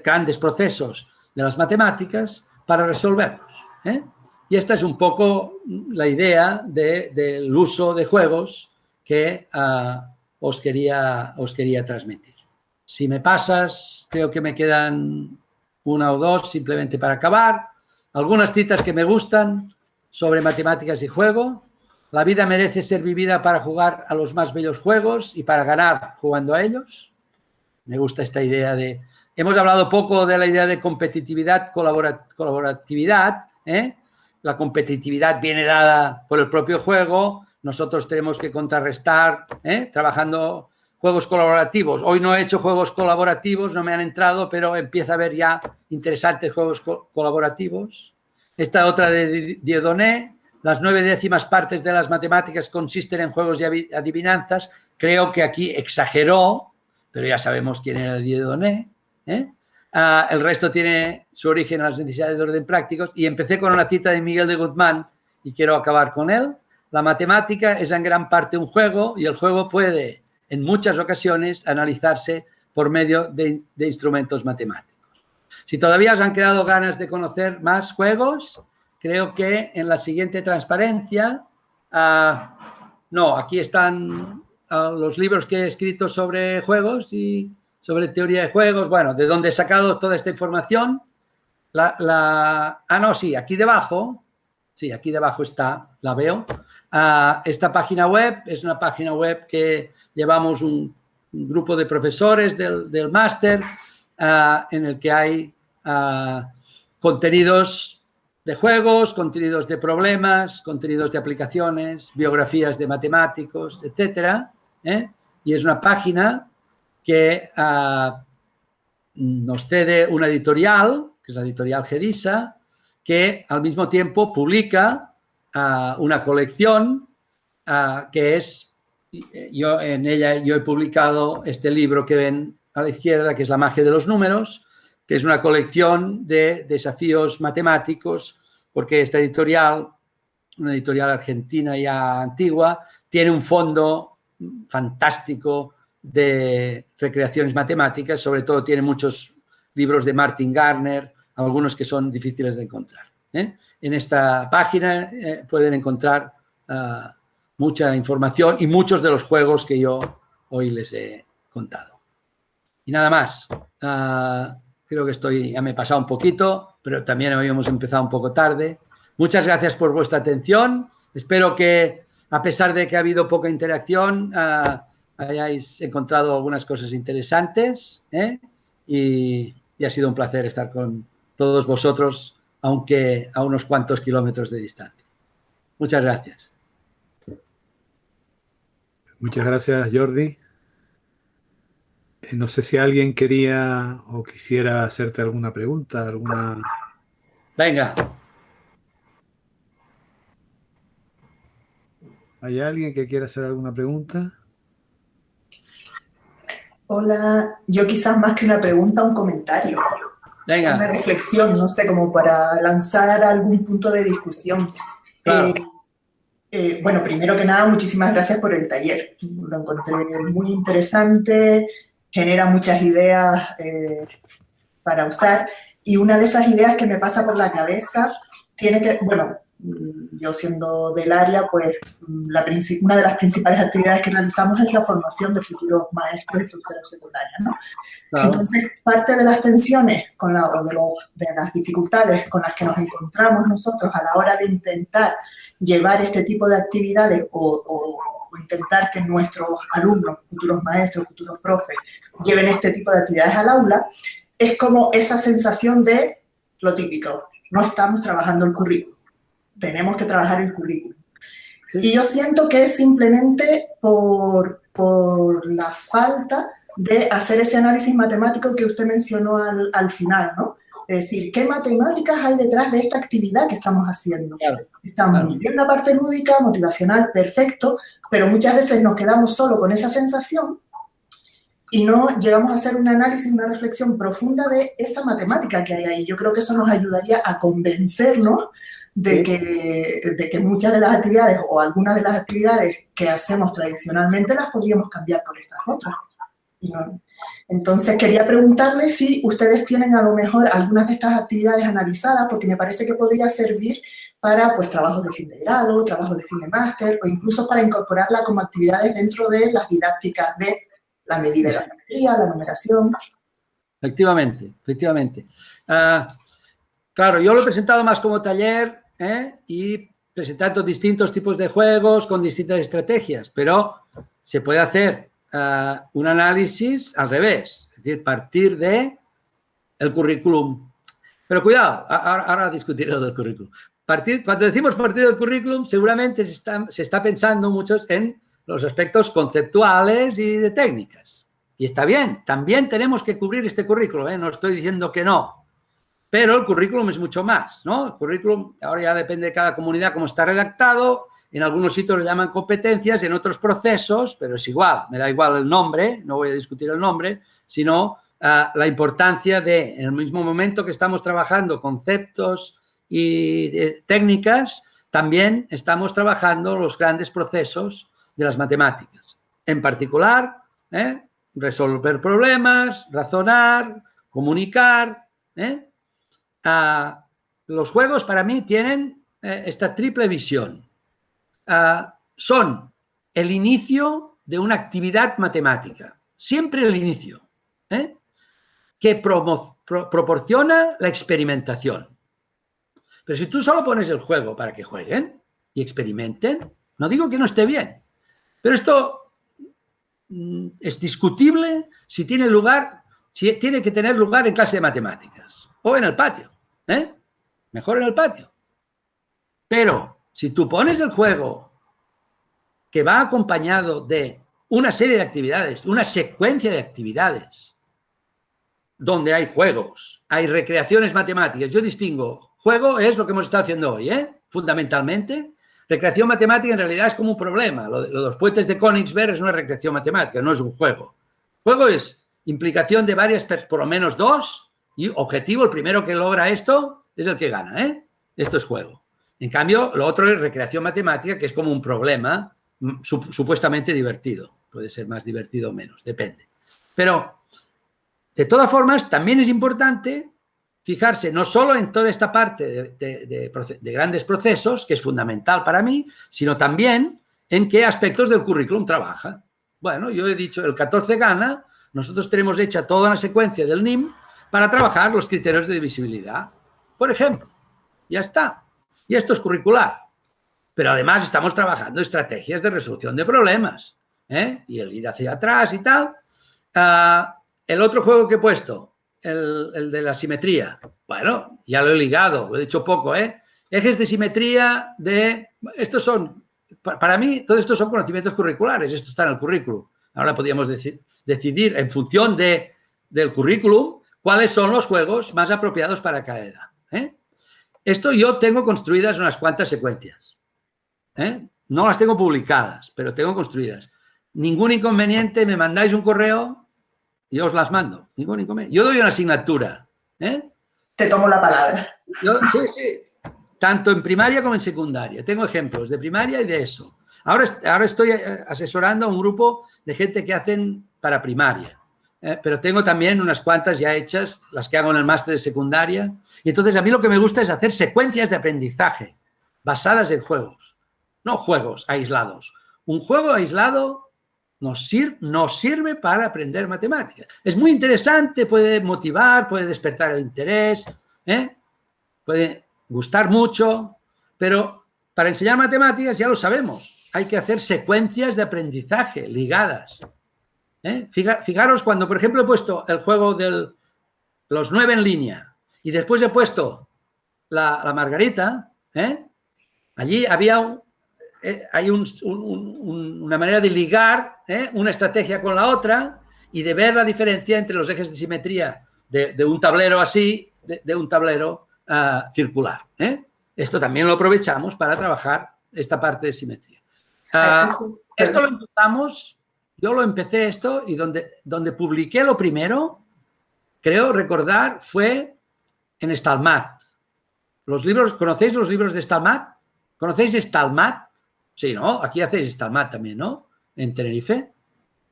grandes procesos de las matemáticas para resolverlos. Y esta es un poco la idea del uso de juegos que os quería transmitir. Si me pasas, creo que me quedan una o dos simplemente para acabar. Algunas citas que me gustan sobre matemáticas y juego. La vida merece ser vivida para jugar a los más bellos juegos y para ganar jugando a ellos. Me gusta esta idea de... Hemos hablado poco de la idea de competitividad, colaboratividad, ¿eh? La competitividad viene dada por el propio juego. Nosotros tenemos que contrarrestar, trabajando juegos colaborativos. Hoy no he hecho juegos colaborativos, no me han entrado, pero empieza a haber ya interesantes juegos colaborativos. Esta otra de Dieudonné, las 9 décimas partes de las matemáticas consisten en juegos y adivinanzas. Creo que aquí exageró, pero ya sabemos quién era Dieudonné, ¿eh? El resto tiene su origen en las necesidades de orden prácticos. Y empecé con una cita de Miguel de Guzmán y quiero acabar con él. La matemática es en gran parte un juego y el juego puede, en muchas ocasiones, analizarse por medio de instrumentos matemáticos. Si todavía os han quedado ganas de conocer más juegos, creo que en la siguiente transparencia, no, aquí están los libros que he escrito sobre juegos y sobre teoría de juegos, bueno, de dónde he sacado toda esta información. No, sí, aquí debajo está, la veo. Esta página web es una página web que llevamos un grupo de profesores del máster, en el que hay contenidos de juegos, contenidos de problemas, contenidos de aplicaciones, biografías de matemáticos, etcétera, ¿eh? Y es una página que nos cede una editorial, que es la editorial Gedisa, que al mismo tiempo publica una colección que es, en ella yo he publicado este libro que ven a la izquierda, que es La magia de los números, que es una colección de desafíos matemáticos, porque esta editorial, una editorial argentina ya antigua, tiene un fondo fantástico de recreaciones matemáticas, sobre todo tiene muchos libros de Martin Gardner, algunos que son difíciles de encontrar, ¿eh? En esta página pueden encontrar mucha información y muchos de los juegos que yo hoy les he contado. Y nada más. Creo que ya me he pasado un poquito, pero también habíamos empezado un poco tarde. Muchas gracias por vuestra atención. Espero que, a pesar de que ha habido poca interacción, hayáis encontrado algunas cosas interesantes, ¿eh? Y ha sido un placer estar con todos vosotros, aunque a unos cuantos kilómetros de distancia. Muchas gracias. Muchas gracias, Jordi. No sé si alguien quería o quisiera hacerte alguna pregunta, alguna... Venga. ¿Hay alguien que quiera hacer alguna pregunta? Hola, yo quizás más que una pregunta, un comentario. Venga. Una reflexión, no sé, como para lanzar algún punto de discusión. Claro. Bueno, primero que nada, muchísimas gracias por el taller. Lo encontré muy interesante, genera muchas ideas para usar. Y una de esas ideas que me pasa por la cabeza tiene que, bueno, yo siendo del área, pues una de las principales actividades que realizamos es la formación de futuros maestros y profesores secundarios, ¿no? Claro. Entonces, parte de las tensiones de las dificultades con las que nos encontramos nosotros a la hora de intentar llevar este tipo de actividades o intentar que nuestros alumnos, futuros maestros, futuros profes, lleven este tipo de actividades al aula, es como esa sensación de lo típico, no estamos trabajando el currículum. Tenemos que trabajar el currículum. Sí. Y yo siento que es simplemente por la falta de hacer ese análisis matemático que usted mencionó al final, ¿no? Es decir, ¿qué matemáticas hay detrás de esta actividad que estamos haciendo? Claro. Está muy bien la parte lúdica, motivacional, perfecto, pero muchas veces nos quedamos solo con esa sensación y no llegamos a hacer un análisis, una reflexión profunda de esa matemática que hay ahí. Yo creo que eso nos ayudaría a convencernos de que muchas de las actividades o algunas de las actividades que hacemos tradicionalmente las podríamos cambiar por estas otras. Y no. Entonces quería preguntarle si ustedes tienen a lo mejor algunas de estas actividades analizadas, porque me parece que podría servir para pues trabajos de fin de grado, trabajos de fin de máster o incluso para incorporarla como actividades dentro de las didácticas de la medida de la geometría, la numeración. Efectivamente, efectivamente. Claro, yo lo he presentado más como taller, y presentando distintos tipos de juegos con distintas estrategias, pero se puede hacer un análisis al revés, es decir, partir de el currículum. Pero cuidado, ahora discutiré lo del currículum. Cuando decimos partir del currículum, seguramente se está pensando muchos en los aspectos conceptuales y de técnicas. Y está bien, también tenemos que cubrir este currículum, ¿eh? No estoy diciendo que no. Pero el currículum es mucho más, ¿no? El currículum ahora ya depende de cada comunidad cómo está redactado. En algunos sitios lo llaman competencias, en otros procesos, pero es igual, me da igual el nombre, no voy a discutir el nombre, sino la importancia de, en el mismo momento que estamos trabajando conceptos y técnicas, también estamos trabajando los grandes procesos de las matemáticas. En particular, resolver problemas, razonar, comunicar. Los juegos para mí tienen esta triple visión. Son el inicio de una actividad matemática, siempre el inicio, que proporciona la experimentación. Pero si tú solo pones el juego para que jueguen y experimenten, no digo que no esté bien, pero esto es discutible si tiene lugar, si tiene que tener lugar en clase de matemáticas o en el patio, mejor en el patio. Pero si tú pones el juego que va acompañado de una serie de actividades, una secuencia de actividades, donde hay juegos, hay recreaciones matemáticas. Yo distingo, juego es lo que hemos estado haciendo hoy, fundamentalmente. Recreación matemática en realidad es como un problema. Lo de los puentes de Königsberg es una recreación matemática, no es un juego. Juego es implicación de varias, por lo menos dos, y objetivo, el primero que logra esto es el que gana, Esto es juego. En cambio, lo otro es recreación matemática, que es como un problema supuestamente divertido. Puede ser más divertido o menos, depende. Pero, de todas formas, también es importante fijarse no solo en toda esta parte de grandes procesos, que es fundamental para mí, sino también en qué aspectos del currículum trabaja. Bueno, yo he dicho, el 14 gana, nosotros tenemos hecha toda una secuencia del NIM para trabajar los criterios de divisibilidad. Por ejemplo, ya está. Y esto es curricular. Pero además estamos trabajando estrategias de resolución de problemas, y el ir hacia atrás y tal. El otro juego que he puesto, el de la simetría, bueno, ya lo he ligado, lo he dicho poco, Ejes de simetría estos son, para mí, todos estos son conocimientos curriculares, esto está en el currículum. Ahora podríamos decidir en función del currículum cuáles son los juegos más apropiados para cada edad. Esto yo tengo construidas unas cuantas secuencias. No las tengo publicadas, pero tengo construidas. Ningún inconveniente, me mandáis un correo y yo os las mando. Ningún inconveniente. Yo doy una asignatura. Te tomo la palabra. Sí. Tanto en primaria como en secundaria. Tengo ejemplos de primaria y de eso. Ahora estoy asesorando a un grupo de gente que hacen para primaria. Pero tengo también unas cuantas ya hechas, las que hago en el máster de secundaria. Y entonces a mí lo que me gusta es hacer secuencias de aprendizaje basadas en juegos. No juegos aislados. Un juego aislado nos sirve para aprender matemáticas. Es muy interesante, puede motivar, puede despertar el interés, puede gustar mucho, pero para enseñar matemáticas ya lo sabemos. Hay que hacer secuencias de aprendizaje ligadas. Fijaros cuando, por ejemplo, he puesto el juego de los 9 en línea y después he puesto la margarita, allí había hay una manera de ligar una estrategia con la otra y de ver la diferencia entre los ejes de simetría de un tablero así, de un tablero circular. Esto también lo aprovechamos para trabajar esta parte de simetría. Esto lo empezamos, yo lo empecé esto y donde publiqué lo primero, creo recordar, fue en Stalmat. Los libros, ¿conocéis los libros de Stalmat? ¿Conocéis Stalmat? Sí, ¿no? Aquí hacéis Stalmat también, ¿no? En Tenerife.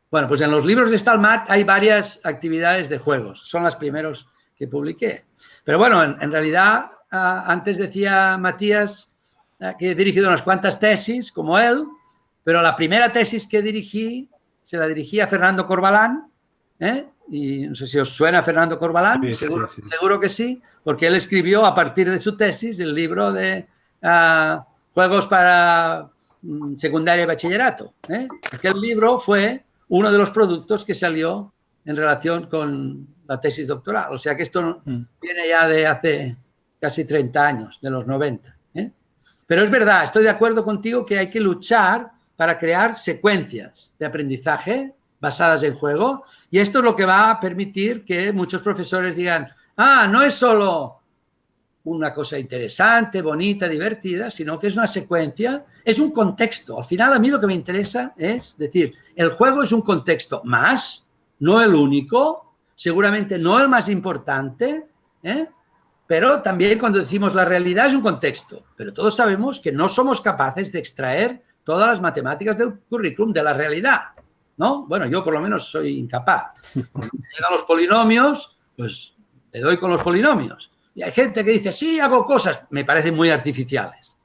Bueno, pues en los libros de Stalmat hay varias actividades de juegos. Son las primeros que publiqué. Pero bueno, en realidad, antes decía Matías que he dirigido unas cuantas tesis, como él, pero la primera tesis que dirigí, se la dirigí a Fernando Corbalán, y no sé si os suena Fernando Corbalán, sí, seguro que sí, porque él escribió a partir de su tesis el libro de juegos para secundaria y bachillerato. Aquel libro fue uno de los productos que salió en relación con la tesis doctoral. O sea que esto viene ya de hace casi 30 años, de los 90. Pero es verdad, estoy de acuerdo contigo que hay que luchar para crear secuencias de aprendizaje basadas en juego, y esto es lo que va a permitir que muchos profesores digan, no es solo una cosa interesante, bonita, divertida, sino que es una secuencia, es un contexto. Al final a mí lo que me interesa es decir, el juego es un contexto más, no el único, seguramente no el más importante, pero también cuando decimos la realidad es un contexto, pero todos sabemos que no somos capaces de extraer todas las matemáticas del currículum de la realidad, ¿no? Bueno, yo por lo menos soy incapaz. Cuando llegan los polinomios, pues le doy con los polinomios. Y hay gente que dice, sí, hago cosas, me parecen muy artificiales.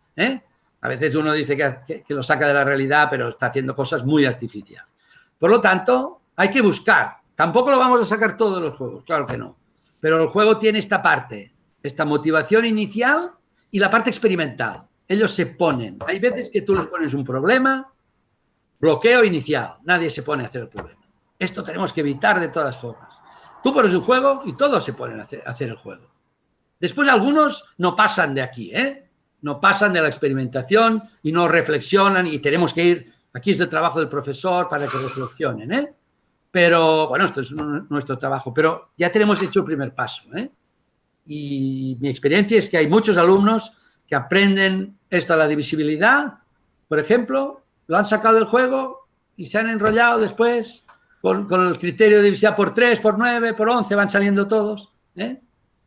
A veces uno dice que lo saca de la realidad, pero está haciendo cosas muy artificiales. Por lo tanto, hay que buscar. Tampoco lo vamos a sacar todos los juegos, claro que no. Pero el juego tiene esta parte, esta motivación inicial y la parte experimental. Ellos se ponen. Hay veces que tú les pones un problema, bloqueo inicial. Nadie se pone a hacer el problema. Esto tenemos que evitar de todas formas. Tú pones un juego y todos se ponen a hacer el juego. Después algunos no pasan de aquí, no pasan de la experimentación y no reflexionan y tenemos que ir, aquí es el trabajo del profesor para que reflexionen, Pero, bueno, esto es nuestro trabajo, pero ya tenemos hecho el primer paso, Y mi experiencia es que hay muchos alumnos que aprenden la divisibilidad, por ejemplo, lo han sacado del juego y se han enrollado después con el criterio de divisibilidad por 3, por 9, por 11, van saliendo todos,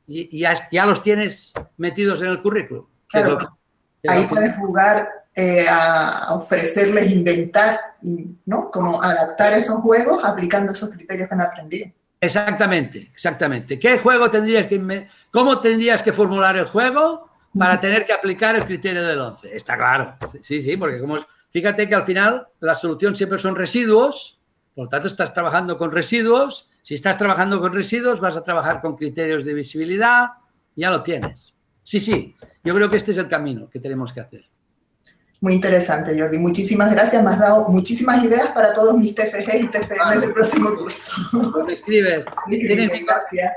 y ya los tienes metidos en el currículum. Claro, ahí puedes jugar a ofrecerles inventar, ¿no? Como adaptar esos juegos aplicando esos criterios que han aprendido. Exactamente, exactamente. ¿Qué juego tendrías cómo tendrías que formular el juego para tener que aplicar el criterio del 11? Está claro. Sí, porque fíjate que al final la solución siempre son residuos, por lo tanto estás trabajando con residuos. Si estás trabajando con residuos, vas a trabajar con criterios de visibilidad, ya lo tienes. Sí, yo creo que este es el camino que tenemos que hacer. Muy interesante, Jordi. Muchísimas gracias. Me has dado muchísimas ideas para todos mis TFG y TFM del próximo curso. Pues me escribes. Gracias.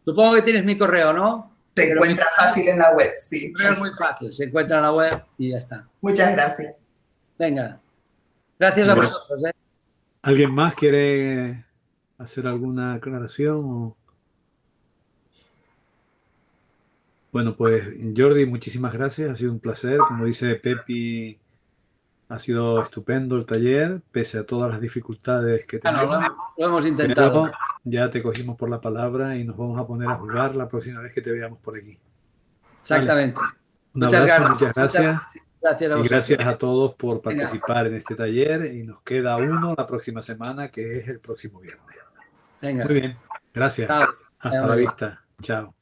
Supongo que tienes mi correo, ¿no? Se encuentra fácil en la web, sí. Es muy fácil. Se encuentra en la web y ya está. Muchas gracias. Venga. Gracias a vosotros. ¿Alguien más quiere hacer alguna aclaración? Bueno, pues Jordi, muchísimas gracias, ha sido un placer. Como dice Pepi, ha sido estupendo el taller, pese a todas las dificultades que tenemos. Lo hemos intentado. Pero ya te cogimos por la palabra y nos vamos a poner a jugar la próxima vez que te veamos por aquí. Exactamente. Vale. Un abrazo, muchas gracias. Y gracias a todos por participar en este taller. Y nos queda uno la próxima semana, que es el próximo viernes. Venga. Muy bien, gracias. Chao. Hasta la vista. Chao.